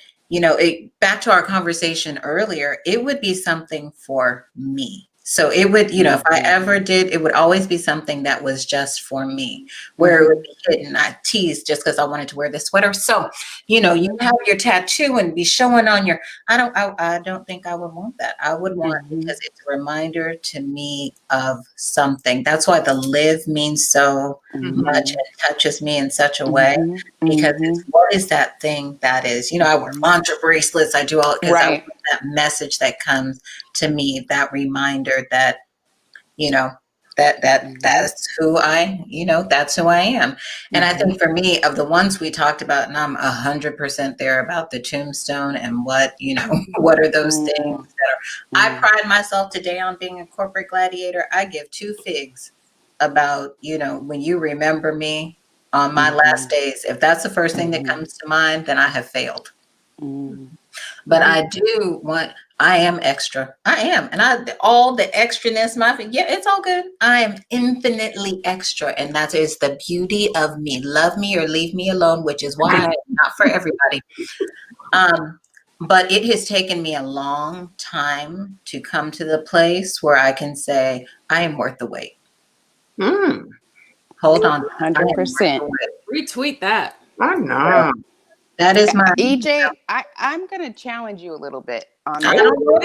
back to our conversation earlier, it would be something for me. So it would, if I ever did, it would always be something that was just for me, where it would be hidden. I teased just because I wanted to wear this sweater. So, you have your tattoo and be showing on your. I don't think I would want that. I would want because it's a reminder to me of something. That's why the live means so much and touches me in such a way because it's what is that thing that is. I wear mantra bracelets. I do all because I want that message that comes to me, that reminder that that's who that's who I am. And I think for me, of the ones we talked about, and I'm 100% there about the tombstone and what what are those things that are. I pride myself today on being a corporate gladiator. I give two figs about when you remember me on my last days. If that's the first thing that comes to mind, then I have failed. But I do want, I am extra. I am. And all the extraness, it's all good. I am infinitely extra. And that is the beauty of me. Love me or leave me alone, which is why I'm not for everybody. But it has taken me a long time to come to the place where I can say, I am worth the wait. Hold on. 100%. Retweet that. I know. That is my EJ, I'm going to challenge you a little bit on I that. don't know.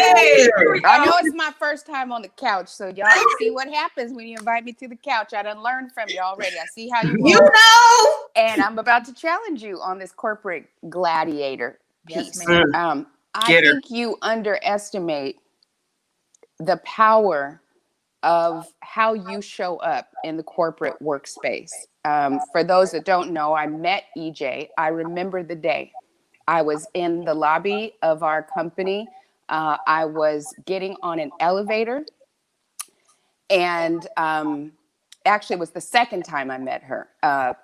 I know it's my first time on the couch, so y'all see what happens when you invite me to the couch. I done learned from you already. I see how you roll. And I'm about to challenge you on this corporate gladiator piece. Yes, ma'am. I think you underestimate the power of how you show up in the corporate workspace. For those that don't know, I met EJ. I remember the day. I was in the lobby of our company. I was getting on an elevator, and actually, it was the second time I met her. I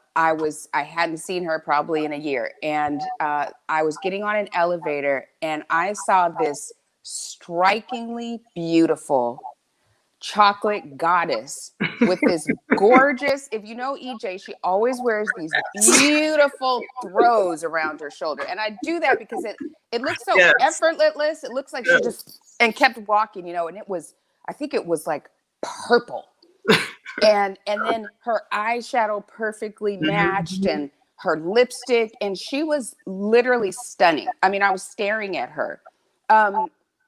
hadn't seen her probably in a year, and I was getting on an elevator, and I saw this strikingly beautiful chocolate goddess with this gorgeous, if you know EJ, she always wears these beautiful throws around her shoulder. And I do that because it looks so effortless. It looks like she just, and kept walking, and I think it was like purple. and then her eyeshadow perfectly matched and her lipstick, and she was literally stunning. I mean, I was staring at her.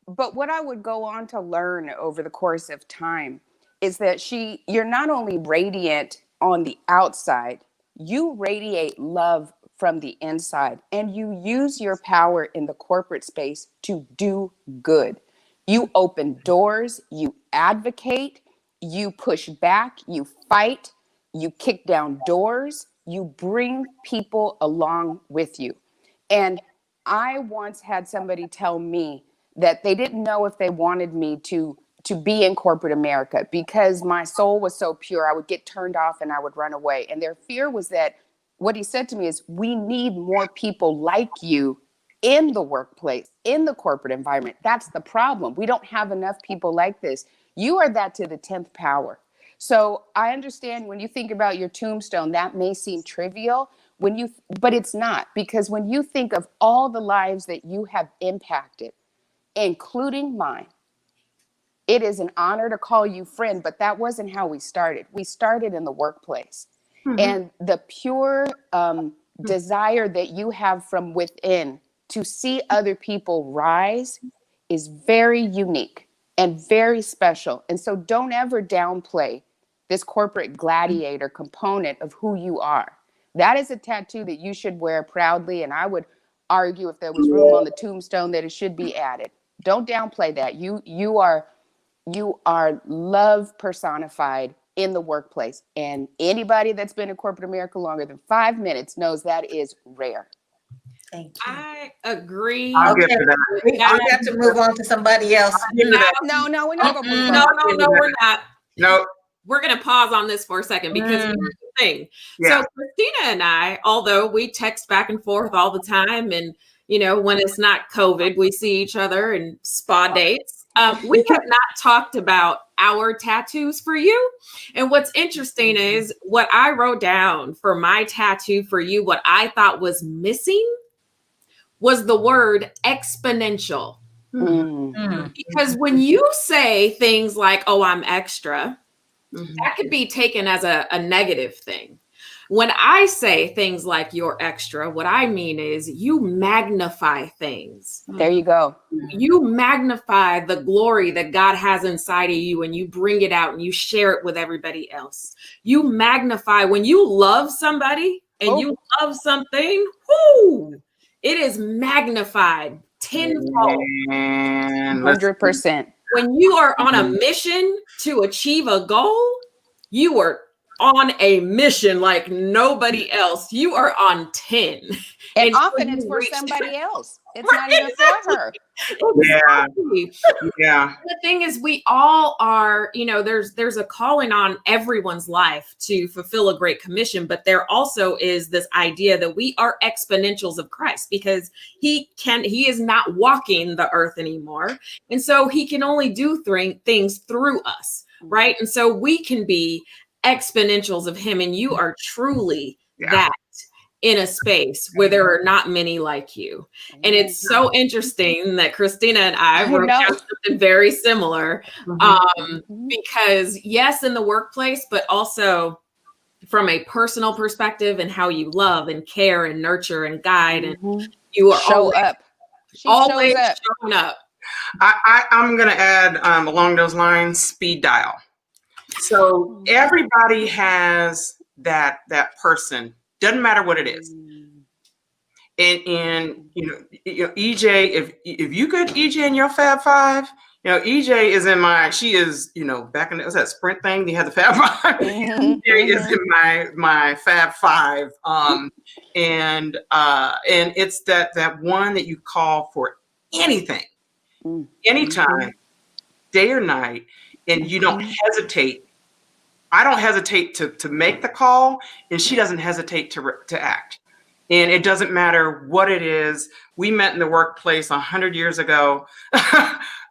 But what I would go on to learn over the course of time is that you're not only radiant on the outside, you radiate love from the inside, and you use your power in the corporate space to do good. You open doors, you advocate, you push back, you fight, you kick down doors, you bring people along with you. And I once had somebody tell me that they didn't know if they wanted me to be in corporate America because my soul was so pure. I would get turned off and I would run away. And their fear was that what he said to me is, we need more people like you in the workplace, in the corporate environment. That's the problem. We don't have enough people like this. You are that to the 10th power. So I understand when you think about your tombstone, that may seem trivial but it's not, because when you think of all the lives that you have impacted, including mine, it is an honor to call you friend, but that wasn't how we started. We started in the workplace. And the pure desire that you have from within to see other people rise is very unique and very special. And so don't ever downplay this corporate gladiator component of who you are. That is a tattoo that you should wear proudly. And I would argue, if there was room on the tombstone, that it should be added. Don't downplay that. You are love personified in the workplace. And anybody that's been in corporate America longer than 5 minutes knows that is rare. Thank you. I agree. I'll get Okay, to that. we have to move on to somebody else. I'll get to that. No, we're not gonna move No, on. we're not. No. We're going to pause on this for a second because here's the thing. Yeah. So Christina and I, although we text back and forth all the time, and when it's not COVID, we see each other and spa dates. We have not talked about our tattoos for you. And what's interesting is what I wrote down for my tattoo for you, what I thought was missing was the word exponential. Because when you say things like, oh, I'm extra, that could be taken as a negative thing. When I say things like you're extra, what I mean is you magnify things. There you go. You magnify the glory that God has inside of you and you bring it out and you share it with everybody else. You magnify when you love somebody and you love something, it is magnified tenfold. 100%. When you are on a mission to achieve a goal, you are on a mission like nobody else. You are on 10. And often it's for somebody else. It's not even for her. Yeah. The thing is, we all are, there's a calling on everyone's life to fulfill a great commission, but there also is this idea that we are exponentials of Christ because he is not walking the earth anymore. And so he can only do things through us, right? And so we can be exponentials of him, and you are truly that in a space where there are not many like you. And it's so interesting that Christina and I wrote down something very similar, because yes, in the workplace, but also from a personal perspective and how you love and care and nurture and guide, and you are always showing up. I'm going to add along those lines, speed dial. So everybody has that person. Doesn't matter what it is. And EJ, if you get EJ in your Fab Five, EJ is in she is, back in was that Sprint thing? You had the Fab Five. EJ is in my Fab Five. And it's that one that you call for anything, anytime, day or night, and you don't hesitate. I don't hesitate to make the call, and she doesn't hesitate to act. And it doesn't matter what it is. We met in the workplace 100 years ago,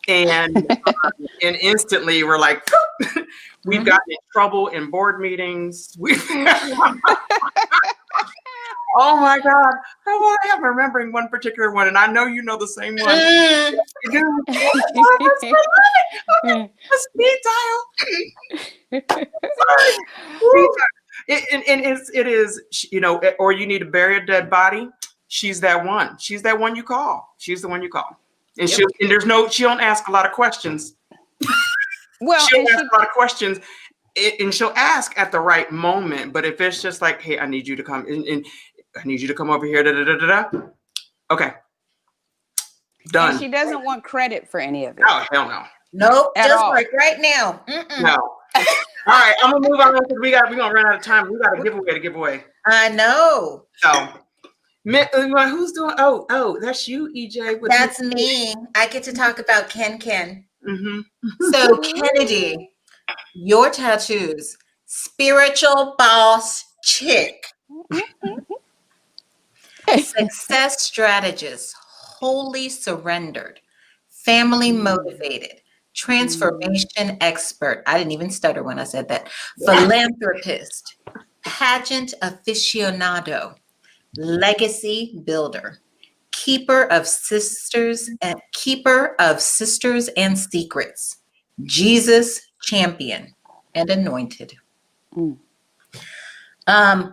and instantly we're like, we've gotten in trouble in board meetings. Oh my God. I am remembering one particular one, and I know you know the same one. Speed dial. It is, or you need to bury a dead body. She's that one. She's that one you call. She's the one you call. And she don't ask a lot of questions. Well, she'll ask a lot of questions, and she'll ask at the right moment. But if it's just like, hey, I need you to come and I need you to come over here. Okay. Done. And she doesn't want credit for any of it. Oh, hell no. Nope. At Just all. like right now. No. All right, I'm gonna move on because we're gonna run out of time. We got a giveaway to give away. I know. So, who's doing? Oh, that's you, EJ. That's me. I get to talk about Ken. Mm-hmm. So Kennedy, your tattoos: spiritual boss chick, success strategist, wholly surrendered, family motivated, transformation expert. I didn't even stutter when I said that. Philanthropist, pageant aficionado, legacy builder, keeper of sisters and secrets, Jesus champion and anointed.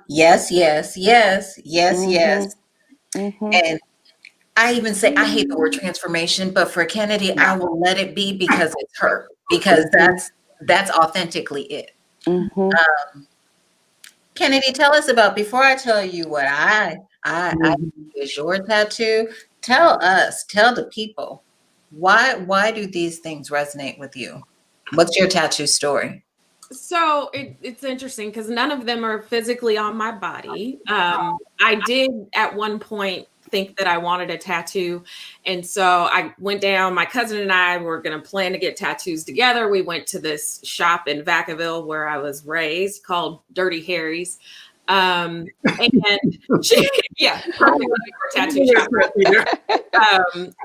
Yes. And I even say I hate the word transformation, but for Kennedy, I will let it be because it's her, because that's authentically it. Kennedy, tell us about, before I tell you what I is your tattoo. Tell the people why do these things resonate with you? What's your tattoo story? So it's interesting because none of them are physically on my body. I did at one point think that I wanted a tattoo. And so I went down, my cousin and I were going to plan to get tattoos together. We went to this shop in Vacaville where I was raised called Dirty Harry's. And yeah, perfect tattoo shop.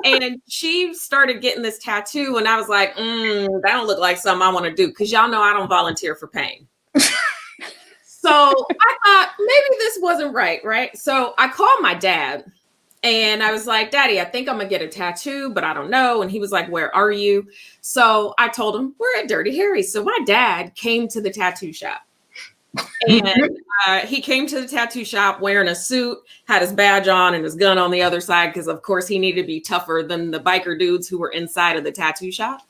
And she started getting this tattoo, and I was like, that don't look like something I want to do, because y'all know I don't volunteer for pain. So I thought maybe this wasn't right? So I called my dad, and I was like, Daddy, I think I'm gonna get a tattoo, but I don't know. And he was like, where are you? So I told him, we're at Dirty Harry's. So my dad came to the tattoo shop. And he came to the tattoo shop wearing a suit, had his badge on and his gun on the other side, because of course he needed to be tougher than the biker dudes who were inside of the tattoo shop.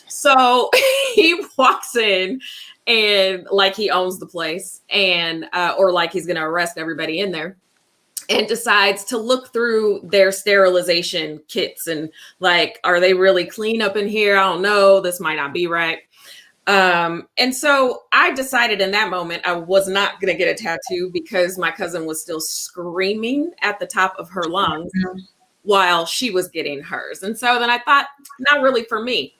So he walks in and like he owns the place, and or like he's going to arrest everybody in there, and decides to look through their sterilization kits and like, are they really clean up in here? I don't know. This might not be right. And so I decided in that moment I was not going to get a tattoo, because my cousin was still screaming at the top of her lungs while she was getting hers. And so then I thought, not really for me.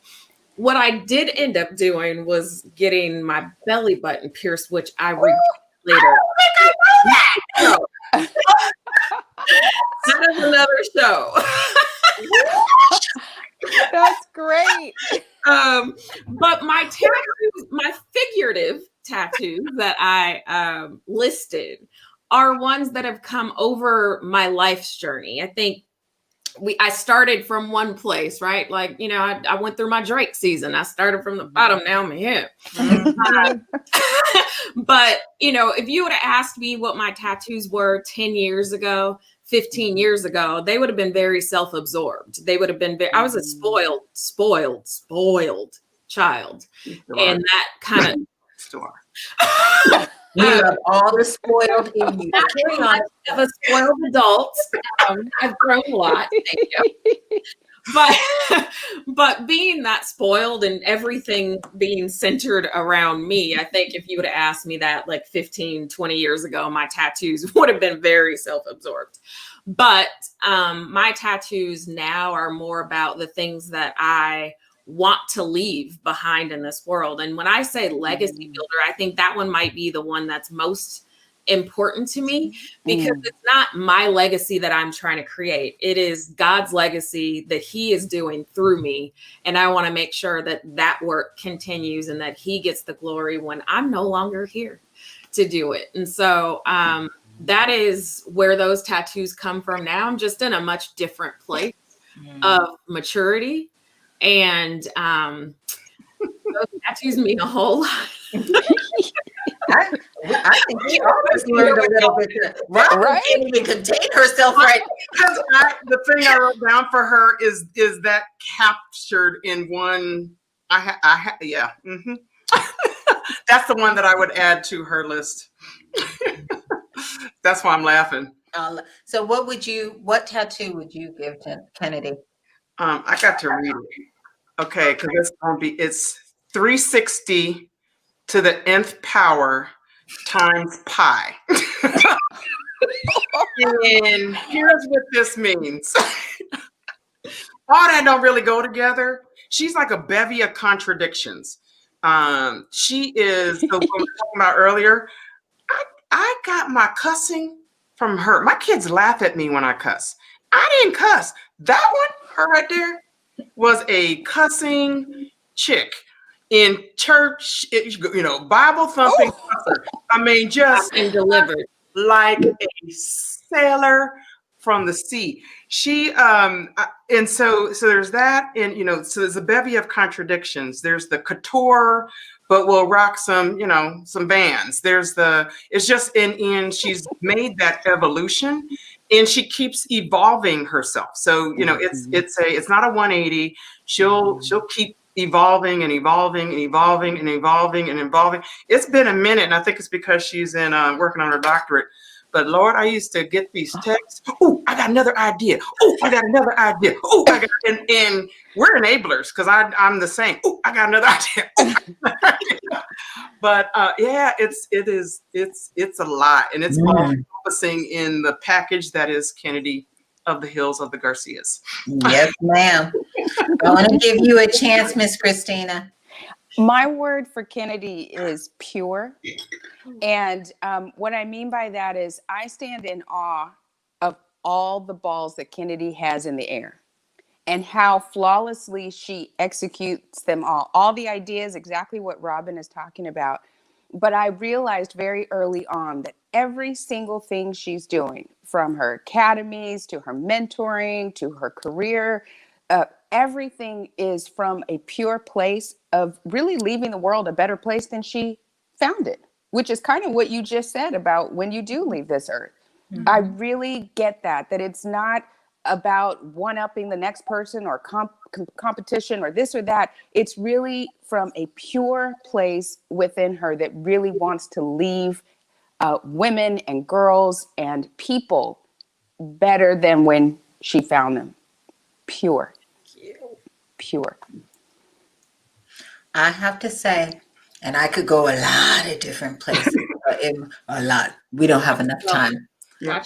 What I did end up doing was getting my belly button pierced, which I regret later. That is another show. That's great. But my tattoos, my figurative tattoos that I listed are ones that have come over my life's journey. I think I started from one place, right? Like, you know, I went through my Drake season. I started from the bottom, now I'm here. But, you know, if you would have asked me what my tattoos were 10 years ago, 15 years ago, they would have been very self-absorbed. They would have been I was a spoiled child. And that kind of You have all the spoiled in you. Carry on. Of a spoiled adult. I've grown a lot. Thank you. But being that spoiled and everything being centered around me, I think if you would have asked me that like 15, 20 years ago, my tattoos would have been very self-absorbed. But my tattoos now are more about the things that I want to leave behind in this world. And when I say legacy builder, I think that one might be the one that's most important to me, because it's not my legacy that I'm trying to create. It is God's legacy that he is doing through me. And I want to make sure that that work continues and that he gets the glory when I'm no longer here to do it. And so that is where those tattoos come from now. I'm just in a much different place of maturity. And those tattoos mean a whole lot. I think we always learned a little bit. Right? Can't even contain herself right. Because the thing I wrote down for her is that captured in one. Yeah. Mm-hmm. That's the one that I would add to her list. That's why I'm laughing. So what tattoo would you give to Kennedy? I got to read it. Okay, because it's 360 to the nth power times pi. And here's what this means. All that don't really go together. She's like a bevy of contradictions. She is the one we were talking about earlier. I got my cussing from her. My kids laugh at me when I cuss. I didn't cuss. That one, her right there, was a cussing chick in church, Bible thumping cusser. I mean, just delivered like a sailor from the sea. She and so there's that, and so there's a bevy of contradictions. There's the couture, but we'll rock some bands. It's just in she's made that evolution, and she keeps evolving herself. So it's not a 180. She'll keep evolving and evolving and evolving and evolving and evolving. It's been a minute, and I think it's because she's in working on her doctorate. But Lord, I used to get these texts. Oh, I got another idea. Oh, I got another idea. Oh, I got and we're enablers because I'm the same. Oh, I got another idea. But yeah, it's a lot, and it's all encompassing in the package that is Kennedy of the hills of the Garcias. Yes, ma'am. I want to give you a chance, Miss Christina. My word for Kennedy is pure. And what I mean by that is I stand in awe of all the balls that Kennedy has in the air and how flawlessly she executes them all the ideas, exactly what Robin is talking about. But I realized very early on that every single thing she's doing, from her academies to her mentoring to her career, everything is from a pure place of really leaving the world a better place than she found it, which is kind of what you just said about when you do leave this earth. Mm-hmm. I really get that it's not about one-upping the next person or competition or this or that. It's really from a pure place within her that really wants to leave women and girls and people better than when she found them. Pure. Pure. I have to say, and I could go a lot of different places, a lot. We don't have enough time. Yeah.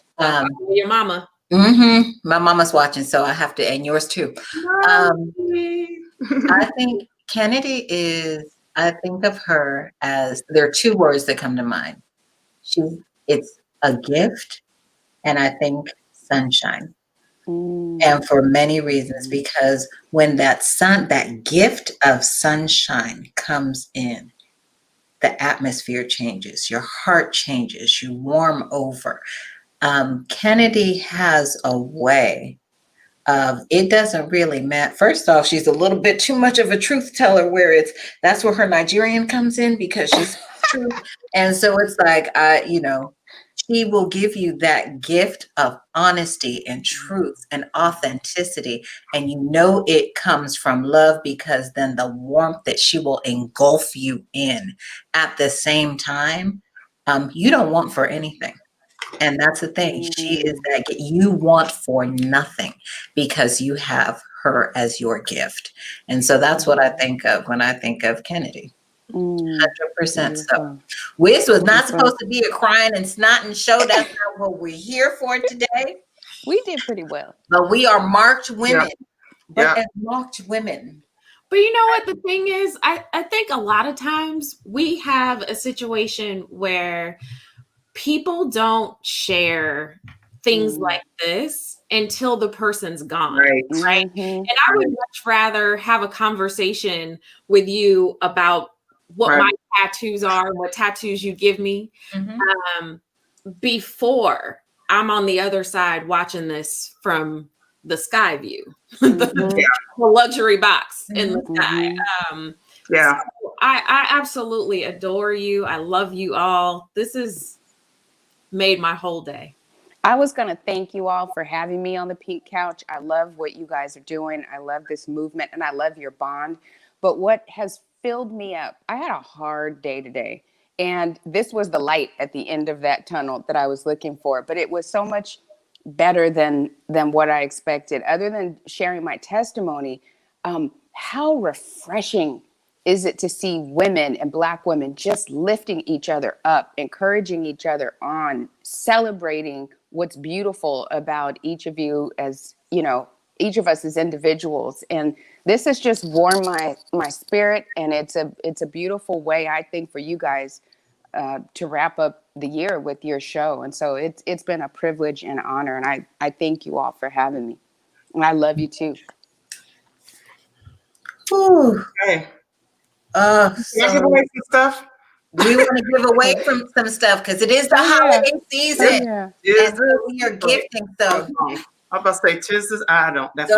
Your mama. My mama's watching, so I have to, and yours too. I think Kennedy is, I think of her as, there are two words that come to mind. It's a gift, and I think sunshine. And for many reasons, because when that gift of sunshine comes in, the atmosphere changes, your heart changes, you warm over. Kennedy has a way of, it doesn't really matter. First off, she's a little bit too much of a truth teller, where that's where her Nigerian comes in, because she's true. And so it's like, she will give you that gift of honesty and truth and authenticity. And it comes from love, because then the warmth that she will engulf you in at the same time, you don't want for anything. And that's the thing. She is that you want for nothing, because you have her as your gift. And so that's what I think of when I think of Kennedy. 100%. So Wiz was not supposed to be a crying and snotting show. That's not what we're here for today. We did pretty well. But we are marked women. Yeah. But as marked women. But you know what the thing is? I think a lot of times we have a situation where people don't share things like this until the person's gone. Right. And I would much rather have a conversation with you about what my tattoos are and what tattoos you give me before I'm on the other side watching this from the sky view, the luxury box in the sky. So I absolutely adore you. I love you all. This has made my whole day. I was going to thank you all for having me on the Pink Couch. I love what you guys are doing. I love this movement, and I love your bond. But what has filled me up, I had a hard day today, and this was the light at the end of that tunnel that I was looking for. But it was so much better than what I expected. Other than sharing my testimony, how refreshing is it to see women and Black women just lifting each other up, encouraging each other on, celebrating what's beautiful about each of you, as each of us as individuals. And this has just warmed my spirit, and it's a beautiful way, I think, for you guys to wrap up the year with your show. And so it's been a privilege and honor, and I thank you all for having me, and I love you too. Ooh. Okay. So Can I give away some stuff? We want to give away from some stuff, because it is the holiday season. And so we are gifting. So I'm about to say, tis this. I don't. That's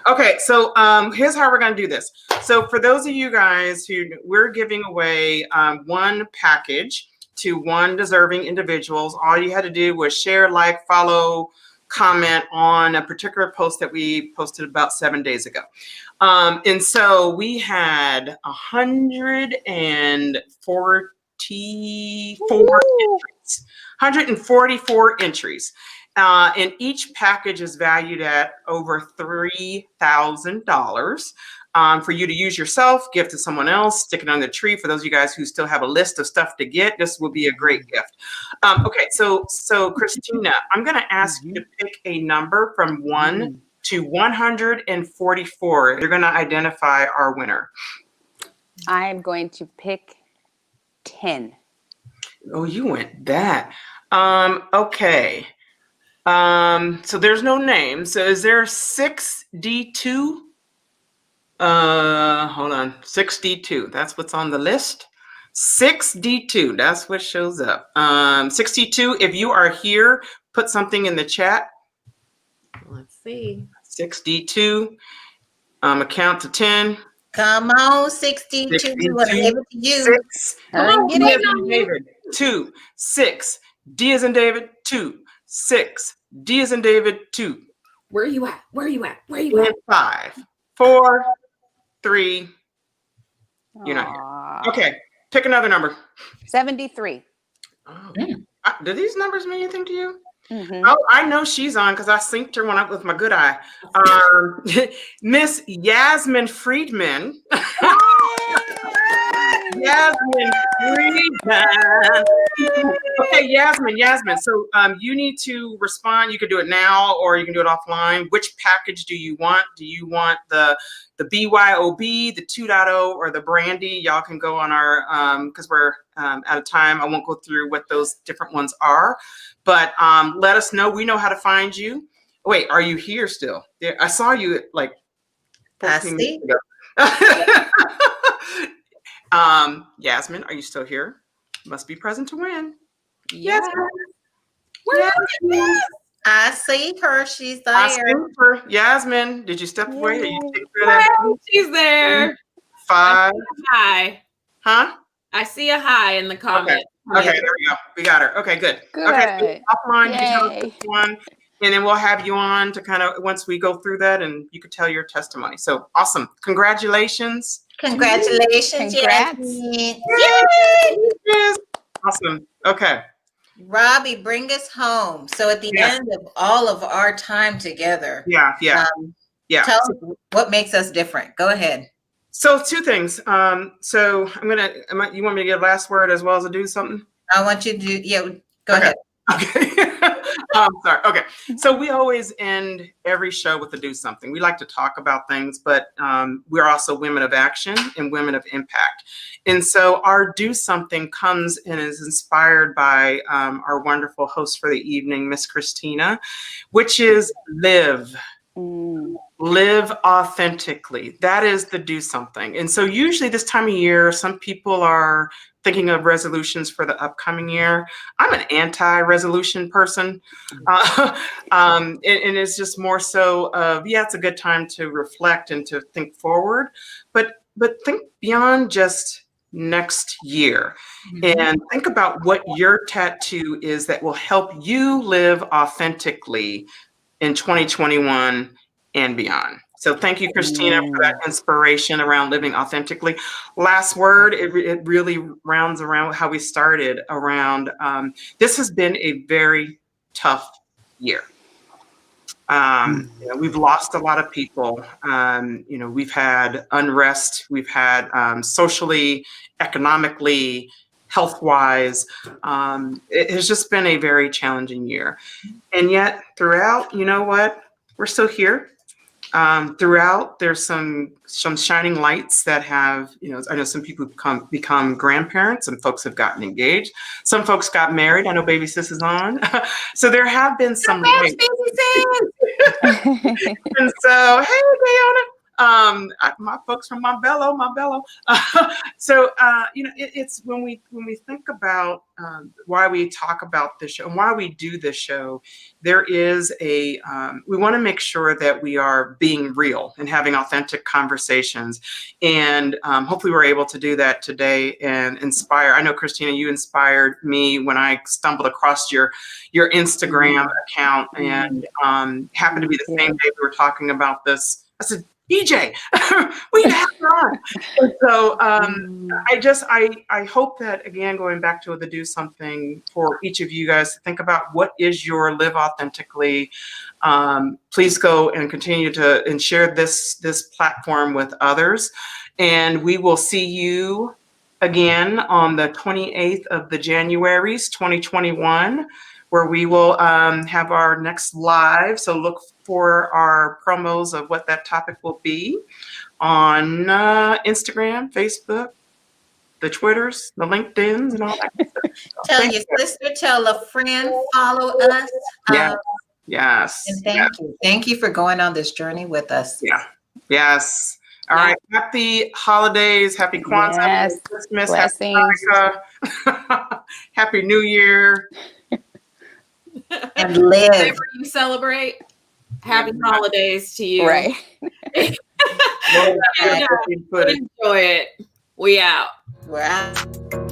okay. So here's how we're going to do this. So for those of you guys we're giving away one package to one deserving individuals. All you had to do was share, like, follow, comment on a particular post that we posted about 7 days ago. And so we had 144 entries. And each package is valued at over $3,000. for you to use yourself, give to someone else, stick it on the tree. For those of you guys who still have a list of stuff to get, this will be a great gift. Okay, so Christina, I'm going to ask you to pick a number from 1 to 144. You're going to identify our winner. I am going to pick 10. Oh, you went that. Okay. So there's no name. So is there 6D2? Hold on. 6D2. That's what's on the list. 6D2. That's what shows up. 6D2. If you are here, put something in the chat. Let's see. 6D2. Count to 10. Come on, 62. 62. We're gonna give it to you. 6. Hurry, Come on, get D it. as in David. 2. 6. D as in David. 2. 6. D as in David. 2. Where are you at? Where are you at? Where are you at? And 5. 4. 3. You're not here. Aw. Okay. Pick another number. 73. Oh. Do these numbers mean anything to you? Mhm. Oh, I know she's on because I synced her one up with my good eye. Miss Yasmin Friedman. Yasmin Friedman. Okay, Yasmin. So you need to respond. You can do it now or you can do it offline. Which package do you want? Do you want the BYOB, the 2.0, or the Brandy? Y'all can go on our, because we're out of time. I won't go through what those different ones are, but let us know. We know how to find you. Wait, are you here still? Yeah, I saw you at like 14 minutes ago. Yasmin, are you still here? Must be present to win. Yeah. Yasmin. I see her. She's I there. see her. Yasmin, did you step away? Or you Yay. take care of that? Well, she's there. 5. Hi. Huh? I see a hi in the comment. Okay, there we go. We got her. Okay, good. Good. Okay, so offline, you can tell us Yay. which one, and then we'll have you on to kind of once we go through that, and you could tell your testimony. So awesome! Congratulations! Congratulations, Congrats. Yasmin. Yes. Awesome. Okay. Robbie, bring us home. So at the Yeah. end of all of our time together, Yeah. tell us what makes us different. Go ahead. So 2 things. So you want me to give last word as well as to do something? I want you to do, go Okay. ahead. Okay. Sorry. Okay. So we always end every show with a do something. We like to talk about things, but we're also women of action and women of impact. And so our do something comes and is inspired by our wonderful host for the evening, Miss Christina, which is live. Live authentically. That is the do something. And so usually this time of year, some people are thinking of resolutions for the upcoming year. I'm an anti-resolution person. And it's just more so of, yeah, it's a good time to reflect and to think forward, but think beyond just next year and think about what your tattoo is that will help you live authentically in 2021 and beyond. So thank you, Christina, for that inspiration around living authentically. Last word, it really rounds around how we started around, this has been a very tough year. We've lost a lot of people. We've had unrest, we've had socially, economically, health-wise. It has just been a very challenging year. And yet throughout, you know what? We're still here. Throughout, there's some shining lights that have, I know some people become grandparents, some folks have gotten engaged, some folks got married. I know baby sis is on. So there have been some lights. And so, hey, Diana. My folks from Montbello. So, it's when we think about why we talk about this show and why we do this show, there is we want to make sure that we are being real and having authentic conversations. And hopefully we're able to do that today and inspire. I know, Christina, you inspired me when I stumbled across your Instagram account and happened to be the same day we were talking about this. I said, DJ, we need to have her on. And so I hope that, again, going back to the do something for each of you guys to think about what is your live authentically. Please go and continue to and share this platform with others. And we will see you again on the 28th of the January's 2021, where we will have our next live. So look for our promos of what that topic will be on Instagram, Facebook, the Twitters, the LinkedIns, and all that. Tell your sister, tell a friend, follow us. Yes. Yes. And thank you. Thank you for going on this journey with us. Yeah. Yes. All right. Happy holidays. Happy Kwanzaa. Yes. Happy Christmas. Blessings. Happy Hanukkah. Happy New Year. And live. Whatever you celebrate, happy holidays to you. Right. Enjoy it. We out. We're out.